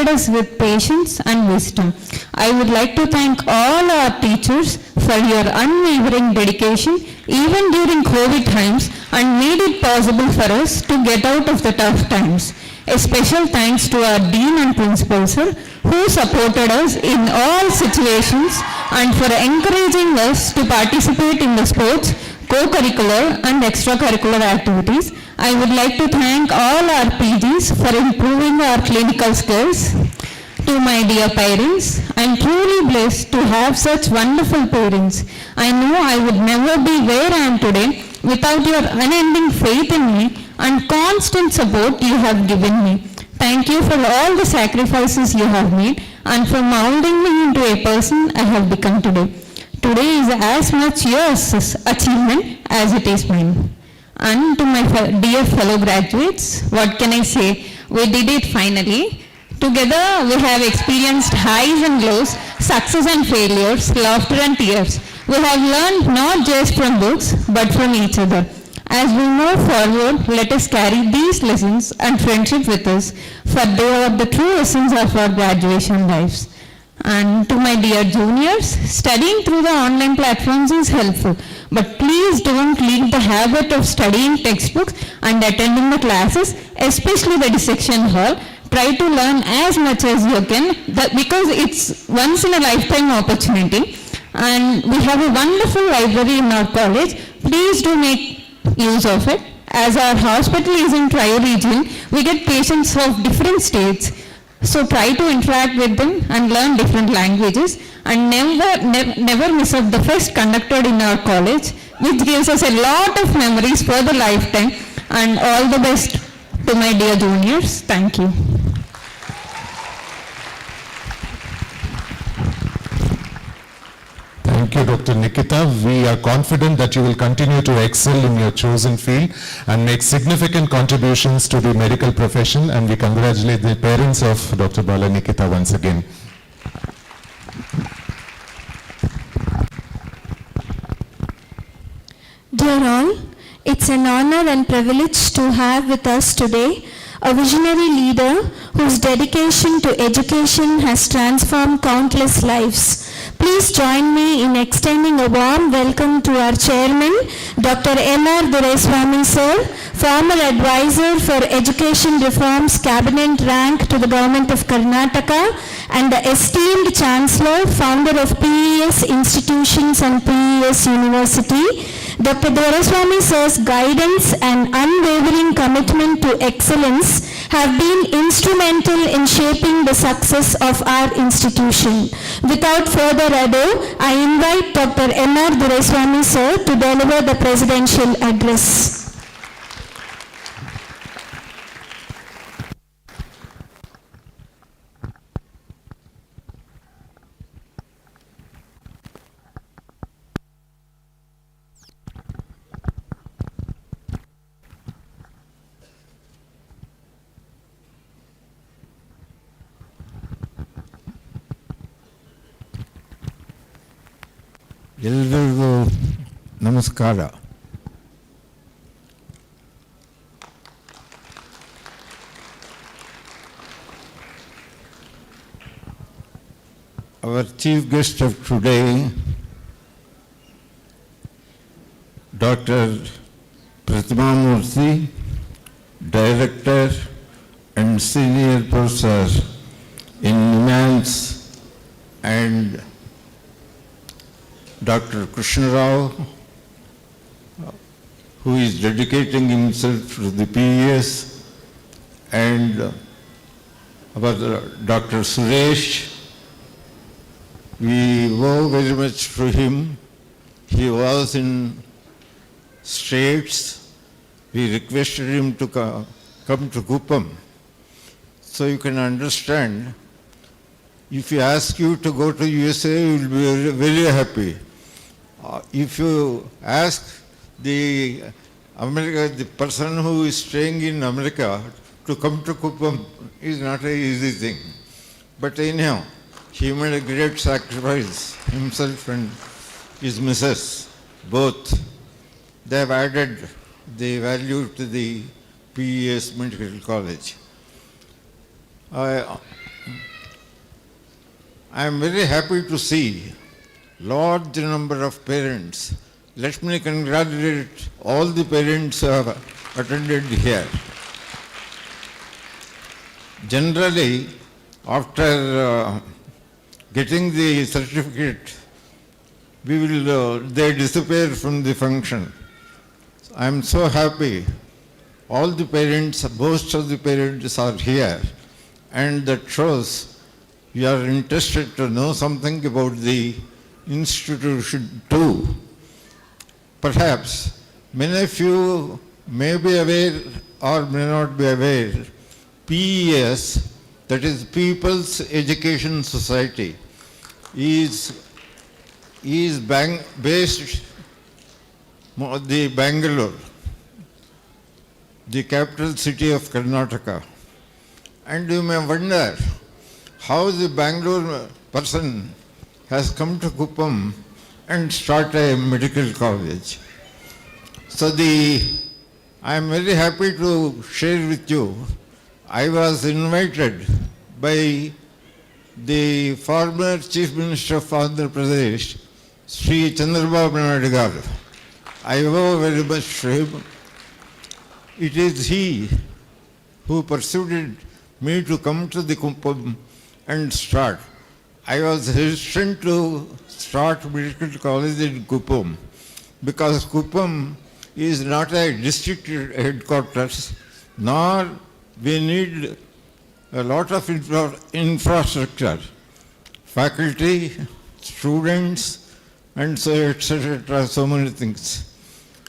J: us with patience and wisdom. I would like to thank all our teachers for your unwavering dedication even during COVID times and made it possible for us to get out of the tough times. A special thanks to our Dean and Principal Sir who supported us in all situations and for encouraging us to participate in the sports, co-curricular and extracurricular activities. I would like to thank all our PGs for improving our clinical skills. To my dear parents, I am truly blessed to have such wonderful parents. I know I would never be where I am today without your unending faith in me and constant support you have given me. Thank you for all the sacrifices you have made and for molding me into a person I have become today. Today is as much yours achievement as it is mine. And to my dear fellow graduates, what can I say? We did it finally. Together we have experienced highs and lows, success and failures, laughter and tears. We have learned not just from books, but from each other. As we move forward, let us carry these lessons and friendship with us, for they are the true essence of our graduation lives. And to my dear juniors, studying through the online platforms is helpful, but please don't leave the habit of studying textbooks and attending the classes, especially the dissection hall. Try to learn as much as you can because it's once in a lifetime opportunity. And we have a wonderful library in our college. Please do make use of it. As our hospital is in tri-region, we get patients of different states. So try to interact with them and learn different languages, and never miss up the fest conducted in our college, which gives us a lot of memories for the lifetime. And all the best to my dear juniors. Thank you.
B: Thank you, Dr. Nikita. We are confident that you will continue to excel in your chosen field and make significant contributions to the medical profession, and we congratulate the parents of Dr. Bala Nikita once again.
A: Dear all, it's an honor and privilege to have with us today a visionary leader whose dedication to education has transformed countless lives. Please join me in extending a warm welcome to our chairman, Dr. M.R. Dureswamy sir, former advisor for education reforms, cabinet rank to the government of Karnataka, and the esteemed chancellor, founder of PES institutions and PES University. Dr. Dureswamy sir's guidance and unwavering commitment to excellence have been instrumental in shaping the success of our institution. Without further ado, I invite Dr. M.R. Dureswamy sir to deliver the presidential address.
K: ಎಲ್ಲರಿಗೂ ನಮಸ್ಕಾರ. Our chief guest of today, Dr. Pratima Murthy, Director and Senior Professor in NIMHANS, and Dr. Krishna Rao, who is dedicating himself to the PES, and our Dr. Suresh. We owe very much to him. He was in States. We requested him to come to Kuppam. So you can understand If you ask you to go to USA, you will be very, very happy. If you ask the person who is staying in America to come to Kuppam, is not an easy thing. But anyhow, he made a great sacrifice, himself and his missus, both. They have added the value to the PES Medical College. I am very happy to see large number of parents. Let me congratulate all the parents who have attended here. Generally, after getting the certificate, they disappear from the function. I am so happy. All the parents, most of the parents are here, and that shows you are interested to know something about the institution too. Perhaps many of you may be aware or may not be aware, PES, that is People's Education Society, is based the Bangalore, the capital city of Karnataka. And you may wonder how the Bangalore person has come to Kuppam and start a medical college. So I am very happy to share with you, I was invited by the former Chief Minister of Andhra Pradesh, Sri Chandrababu Naidu garu. I owe very much to him. It is he who persuaded me to come to the Kuppam and start. I was hesitant to start medical college in Kuppam because Kuppam is not a district headquarters, nor we need a lot of infrastructure, faculty, students, and so etc. So many things.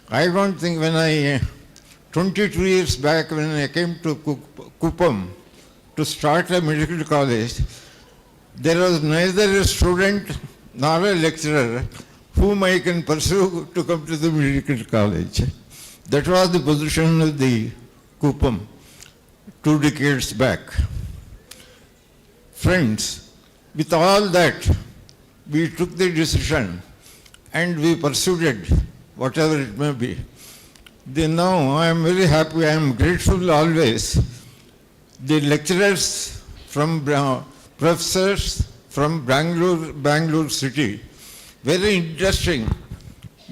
K: I don't think 22 years back when I came to Kuppam to start a medical college, there was neither a student nor a lecturer whom I can pursue to come to the medical college. That was the position of the Kuppam 2 decades back. Friends, with all that, we took the decision and we pursued it, whatever it may be. Now I am very happy, I am grateful always. The lecturers from professors from Bangalore city, very interesting.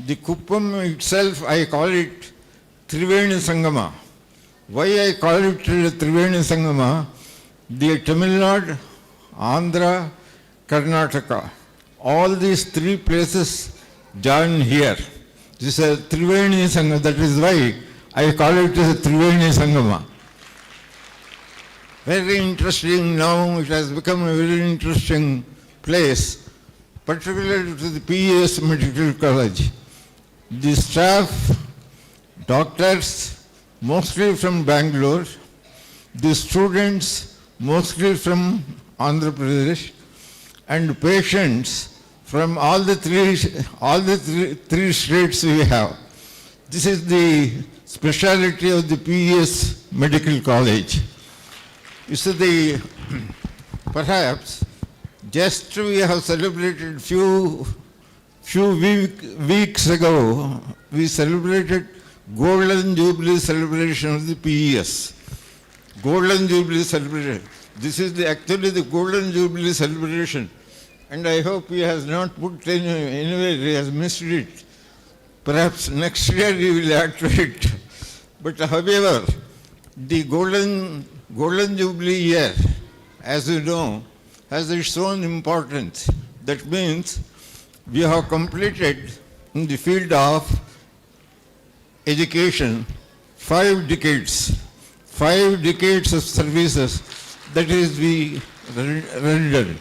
K: The Kuppam itself, I call it Triveni Sangama. Why I call it Triveni Sangama? The Tamil Nadu, Andhra, Karnataka, all these 3 places join here. This is a Triveni Sangama, that is why I call it a Triveni Sangama. Very interesting now, it has become a very interesting place, particularly to the PES Medical College. The staff, doctors, mostly from Bangalore, the students, mostly from Andhra Pradesh, and patients from all the three states we have. This is the speciality of the PES Medical College. You see, perhaps just we have celebrated few weeks ago, we celebrated Golden Jubilee celebration of the PES. Golden Jubilee celebration. This is actually the Golden Jubilee celebration. And I hope he has not put anywhere, he has missed it. Perhaps next year he will add to it. But however, the Golden Jubilee year, as you know, has its own importance. That means we have completed in the field of education 5 decades. 5 decades of services, that is we rendered.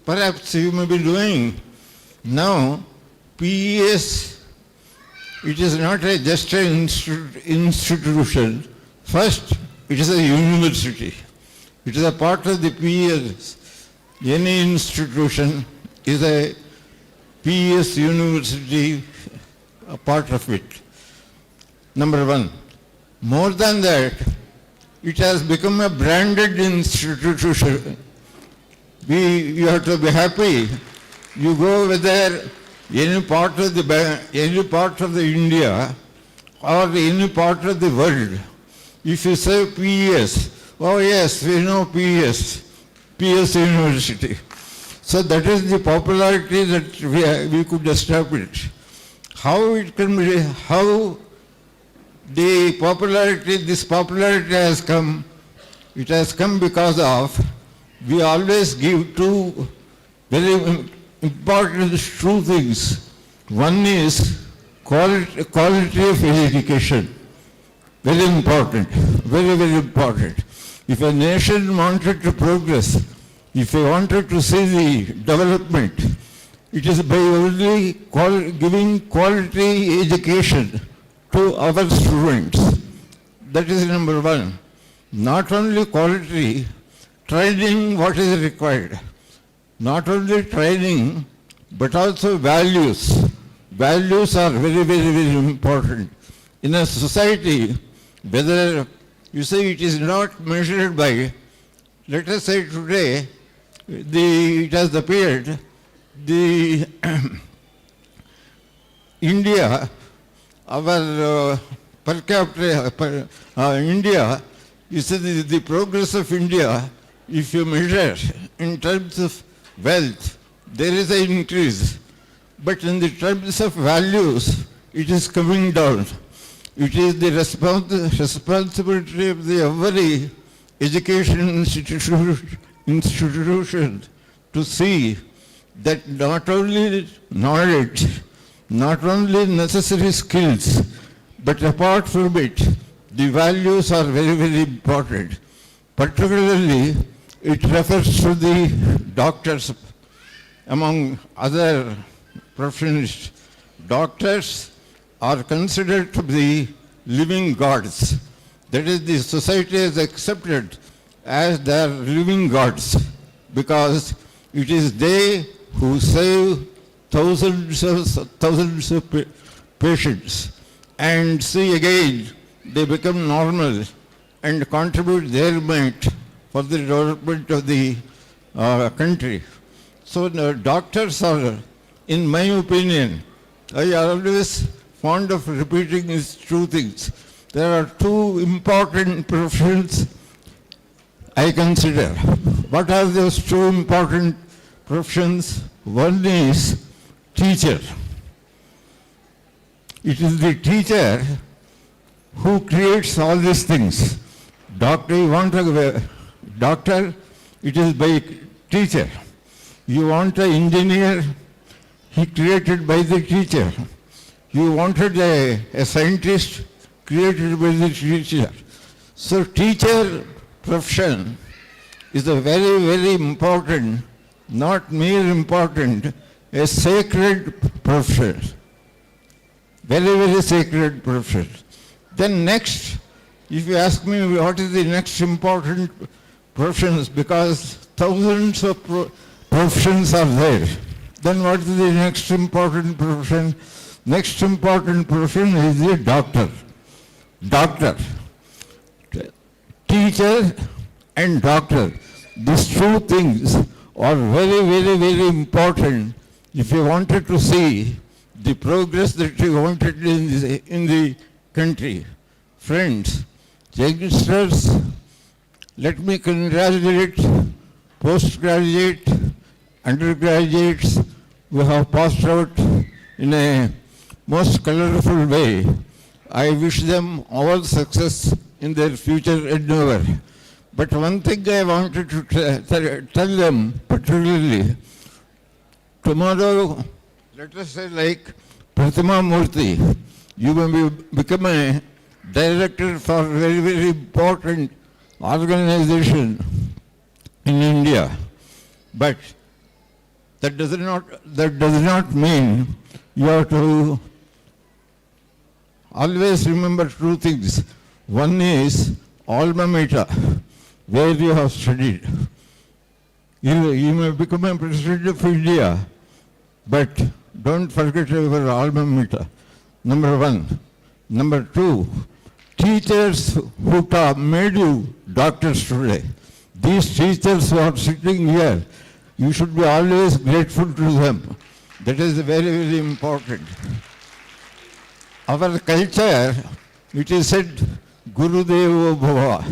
K: Perhaps you may be doing now PES, it is not just an institution. First, it is a university. It is a part of the PES. Any institution is a PES university, a part of it. Number one. More than that, it has become a branded institution. You have to be happy. You go whether any part of the India or any part of the world. If you say PES, oh yes, we know PES University. So that is the popularity that we could establish. How it can be, how this popularity has come, it has come because of, we always give two very important true things. One is quality of education. Very important, very, very important. If a nation wanted to progress, if they wanted to see the development, it is by only giving quality education to our students. That is number one. Not only quality, training what is required. Not only training, but also values. Values are very, very, very important. In a society, whether you say it is not measured by, let us say today, it has appeared, the India, our per capita, India, you see the progress of India, if you measure in terms of wealth, there is an increase. But in the terms of values, it is coming down. It is the responsibility of every education institution to see that not only knowledge, not only necessary skills, but apart from it, the values are very, very important. Particularly, it refers to the doctors, among other professions. Doctors are considered to be living gods. That is, the society has accepted as their living gods because it is they who save thousands of patients. And see again, they become normal and contribute their might for the development of the country. So the doctors are, in my opinion, I always fond of repeating these two things. There are two important professions I consider. What are those two important professions? One is teacher. It is the teacher who creates all these things. Doctor, you want a doctor, it is by teacher. You want an engineer, he created by the teacher. You wanted a scientist, created by the teacher. So teacher profession is a very, very important, not mere important, a sacred profession. Very, very sacred profession. Then next, if you ask me what is the next important professions, because thousands of professions are there, then what is the next important profession? Next important profession is the doctor. Doctor. Teacher and doctor. These two things are very, very, very important if you wanted to see the progress that you wanted in the country. Friends, youngsters, let me congratulate postgraduate, undergraduates who have passed out in a most colorful way. I wish them all success in their future endeavor. But one thing I wanted to tell them particularly, tomorrow, let us say like Pratima Murthy, you may become a director for a very, very important organization in India. But that does not mean you have to always remember two things. One is alma mater. where you have studied. You may become a president of India, but don't forget your alma mater, number one. Number two, teachers who made you doctors today. These teachers who are sitting here, you should be always grateful to them. That is very, very important. Our culture, it is said, Guru Devo Bhava,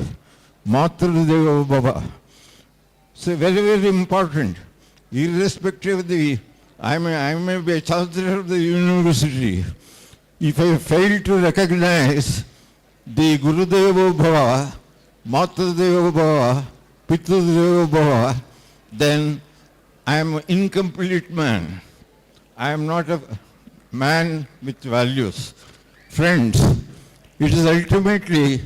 K: Matru Devo Bhava. So very, very important. Irrespective of I may be a chancellor of the university. If I fail to recognize the Guru Devo Bhava, Matru Devo Bhava, Pitru Devo Bhava, then I am an incomplete man. I am not a man with values. Friends, it is ultimately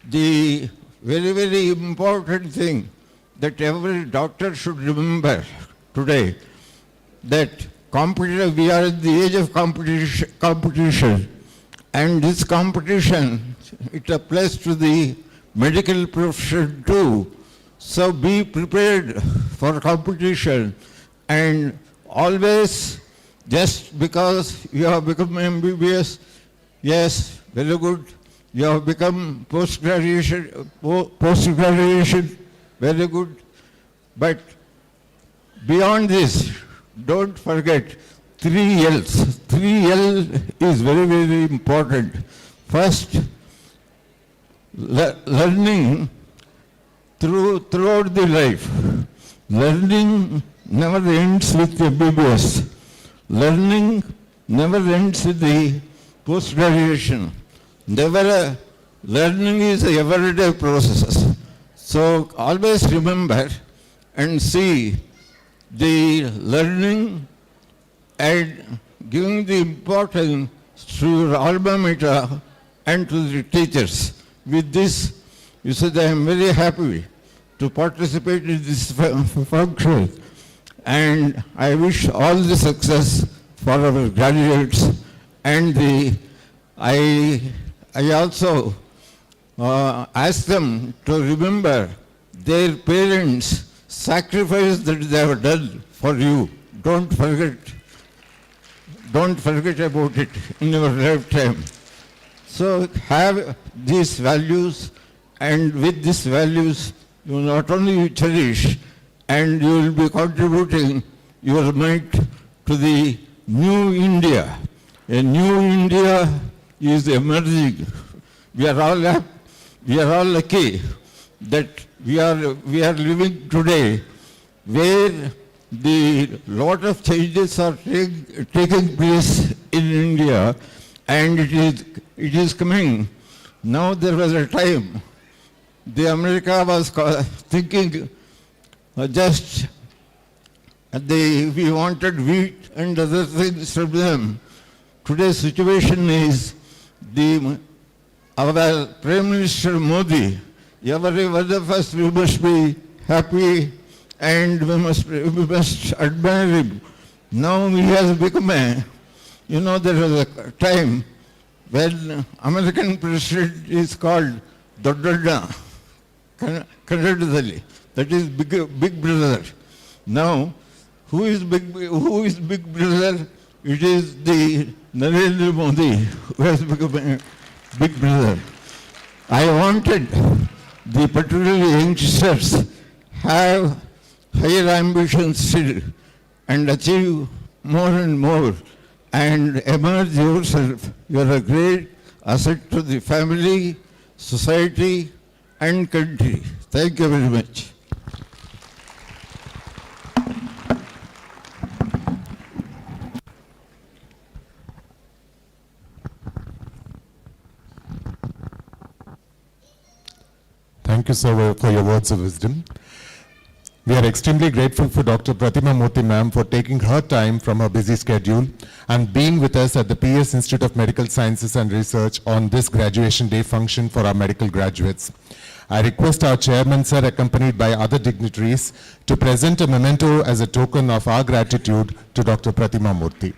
K: the very, very important thing that every doctor should remember today, that we are at the age of competition, and this competition, it applies to the medical profession too. So be prepared for competition, and always, just because you have become MBBS, yes, very good. You have become post-graduation, very good. But beyond this, don't forget 3 L's. 3 L is very, very important. First, learning throughout the life. Learning never ends with MBBS. Learning never ends with the post-graduation. Learning is a everyday process. So always remember and see the learning and giving the importance to your alma mater and to the teachers. With this, you said, I am very happy to participate in this function, and I wish all the success for our graduates. And I also ask them to remember their parents' sacrifice that they have done for you. Don't forget about it in your lifetime. So have these values, and with these values, you not only cherish, and you will be contributing your might to the new India. A new India is emerging. We are all lucky that we are living today where the lot of changes are taking place in India, and it is coming. Now there was a time the America was thinking we wanted wheat and other things from them. Today's situation is our Prime Minister Modi, every one of us, we must be happy and we must admire him. Now he has become there was a time when American president is called Doddonna, Kannadadalli, that is big brother. Now, who is big brother? It is the Narendra Modi who has become a big brother. I wanted the particularly youngsters have higher ambitions still and achieve more and more and emerge yourself. You are a great asset to the family, society and country. Thank you very much.
B: Thank you, sir, for your words of wisdom. We are extremely grateful for Dr. Pratima Murthy ma'am for taking her time from her busy schedule and being with us at the PS Institute of Medical Sciences and Research on this graduation day function for our medical graduates. I request our chairman, sir, accompanied by other dignitaries, to present a memento as a token of our gratitude to Dr. Pratima Murthy.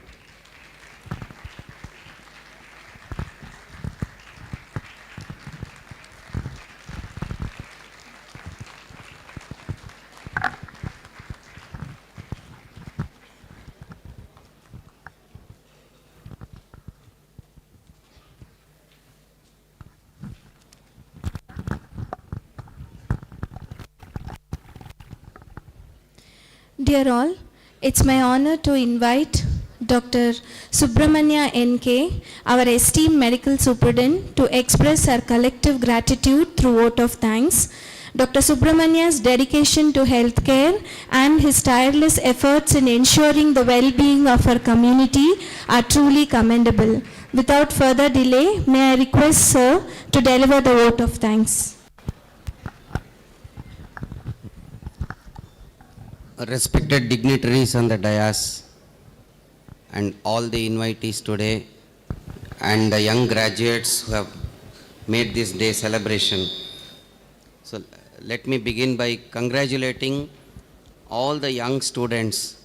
A: Dear all, it's my honor to invite Dr. Subramanya N.K., our esteemed medical superintendent, to express our collective gratitude through vote of thanks. Dr. Subramanya's dedication to healthcare and his tireless efforts in ensuring the well-being of our community are truly commendable. Without further delay, may I request Sir to deliver the vote of thanks.
L: Respected dignitaries on the dais and all the invitees today and the young graduates who have made this day celebration. So let me begin by congratulating all the young students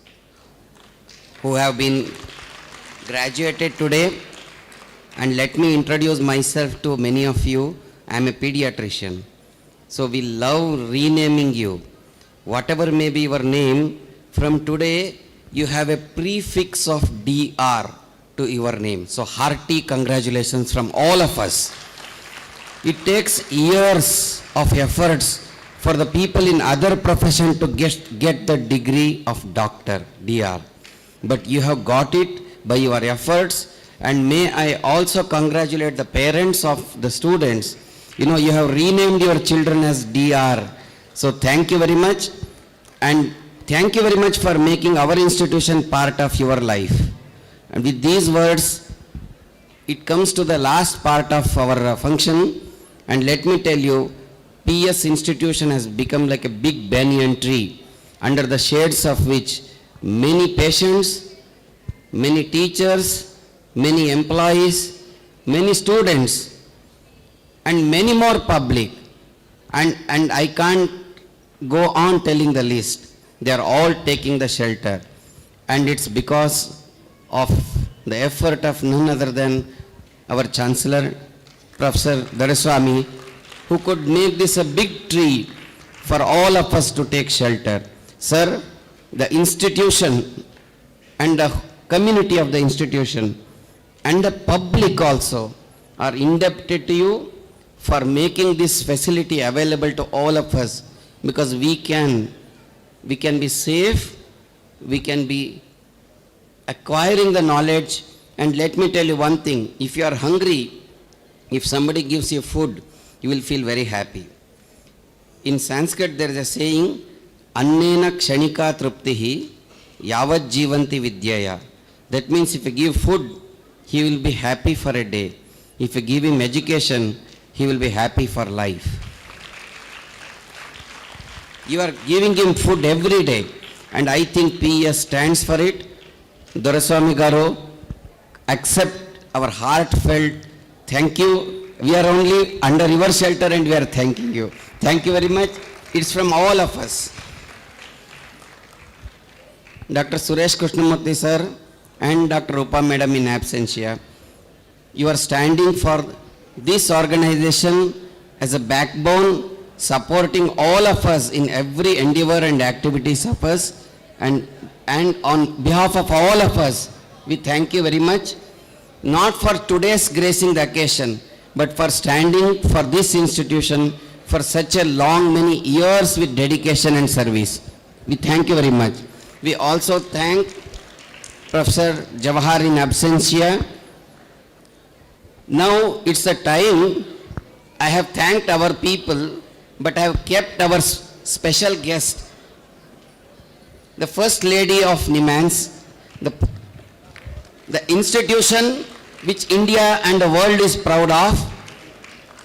L: who have been graduated today, and let me introduce myself to many of you. I am a pediatrician. So we love renaming you. Whatever may be your name, from today you have a prefix of DR to your name. So hearty congratulations from all of us. It takes years of efforts for the people in other profession to get the degree of doctor, DR. But you have got it by your efforts, and may I also congratulate the parents of the students. You know, you have renamed your children as DR. So thank you very much, and thank you very much for making our institution part of your life. And with these words, it comes to the last part of our function, and let me tell you, PS institution has become like a big banyan tree, under the shades of which many patients, many teachers, many employees, many students, and many more public, and I can't go on telling the list. They are all taking the shelter, and it's because of the effort of none other than our Chancellor, Professor Doraiswamy, who could make this a big tree for all of us to take shelter. Sir, the institution and the community of the institution and the public also are indebted to you for making this facility available to all of us, because we can be safe, we can be acquiring the knowledge. And let me tell you one thing, if you are hungry, if somebody gives you food, you will feel very happy. In Sanskrit there is a saying, Annena kshanika truptihi yavat jivanti vidyaya. That means if you give food, he will be happy for a day. If you give him education, he will be happy for life. You are giving him food every day, and I think PES stands for it. Doraiswamy Garu, accept our heartfelt thank you. We are only under your shelter and we are thanking you. Thank you very much. It's from all of us. Dr. Suresh Krishnamurthy sir and Dr. Rupa madam in absentia, you are standing for this organization as a backbone, supporting all of us in every endeavor and activities of us, and on behalf of all of us, we thank you very much, not for today's gracing the occasion, but for standing for this institution for such a long, many years with dedication and service. We thank you very much. We also thank Professor Jawahar in absentia. Now it's the time. I have thanked our people, but I have kept our special guest, the First Lady of NIMHANS, the institution which India and the world is proud of,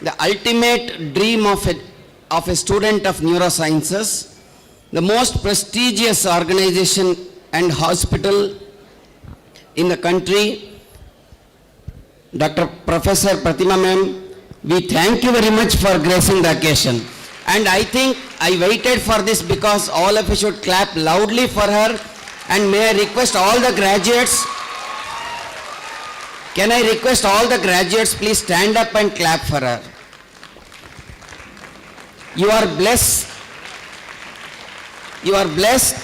L: the ultimate dream of a student of neurosciences, the most prestigious organization and hospital in the country, Dr. Professor Pratima ma'am, we thank you very much for gracing the occasion. And I think I waited for this because all of you should clap loudly for her. And may I request all the graduates, can I request all the graduates please stand up and clap for her. You are blessed. You are blessed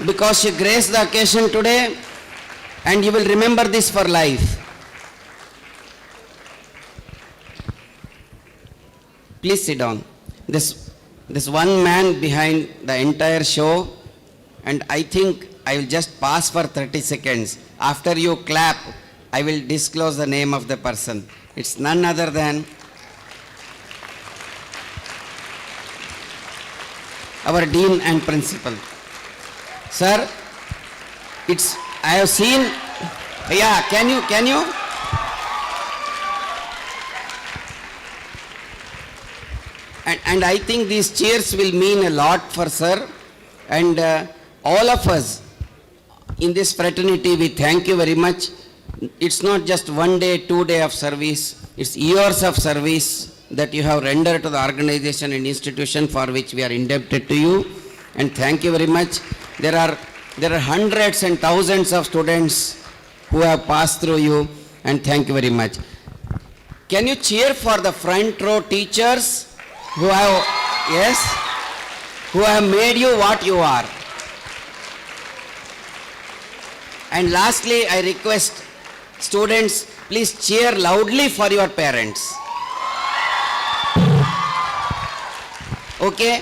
L: because she graced the occasion today, and you will remember this for life. Please sit down. This one man behind the entire show and I think I will just pause for 30 seconds. After you clap, I will disclose the name of the person. It's none other than our Dean and Principal. Sir, I have seen, yeah, can you? And I think these cheers will mean a lot for sir, and all of us in this fraternity, we thank you very much. It's not just 1 day, 2 days of service, it's years of service that you have rendered to the organization and institution for which we are indebted to you, and thank you very much. There are hundreds and thousands of students who have passed through you, and thank you very much. Can you cheer for the front row teachers who have made you what you are? And lastly, I request students, please cheer loudly for your parents. Okay?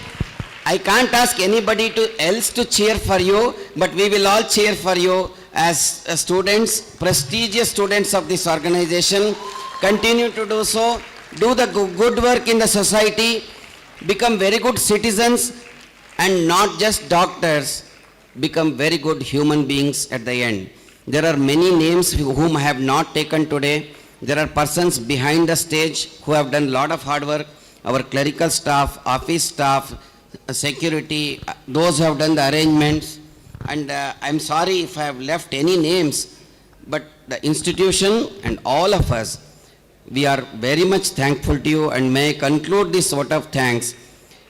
L: I can't ask anybody else to cheer for you, but we will all cheer for you as students, prestigious students of this organization. Continue to do so. Do the good work in the society. Become very good citizens, and not just doctors. Become very good human beings at the end. There are many names whom I have not taken today. There are persons behind the stage who have done a lot of hard work. Our clerical staff, office staff, security, those who have done the arrangements. And I'm sorry if I have left any names, but the institution and all of us, we are very much thankful to you, and may I conclude this vote of thanks.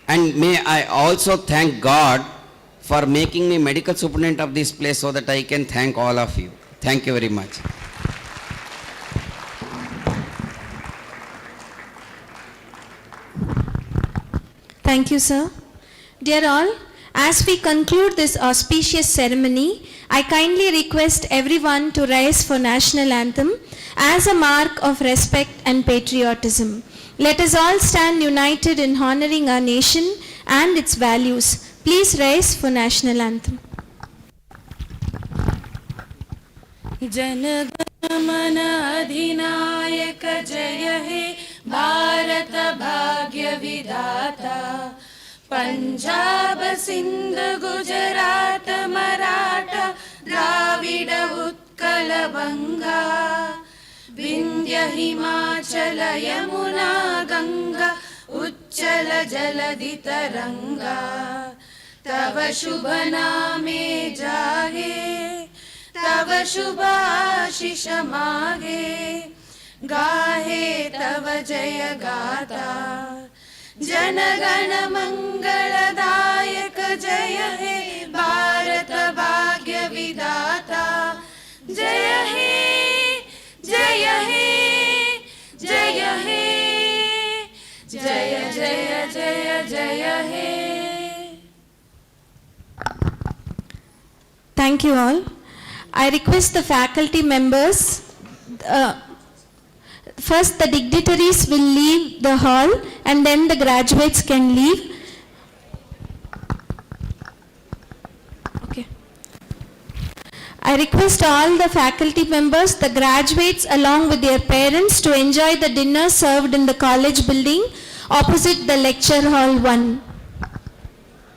L: And may I also thank God for making me medical superintendent of this place so that I can thank all of you. Thank you very much.
A: Thank you, sir. Dear all, as we conclude this auspicious ceremony, I kindly request everyone to rise for national anthem as a mark of respect and patriotism. Let us all stand united in honoring our nation and its values. Please rise for national anthem.
C: Jana Gana Mana अधिनायक जय हे भारत भाग्य विधाता पंजाब सिंध गुजरात मराठा द्राविड उत्कल बंगा विंध्य हिमाचल यमुना गंगा उच्चल जलधि तरंगा तव शुभ नामे जागे तव शुभ आशीष मागे गाहे तव जय गाथा जनगण मंगलदायक जय हे भारत भाग्य विधाता जय हे जय हे जय हे जय जय जय जय हे.
A: Thank you all. I request the faculty members, first the dignitaries will leave the hall and then the graduates can leave. Okay. I request all the faculty members, the graduates along with their parents to enjoy the dinner served in the college building opposite the lecture hall 1.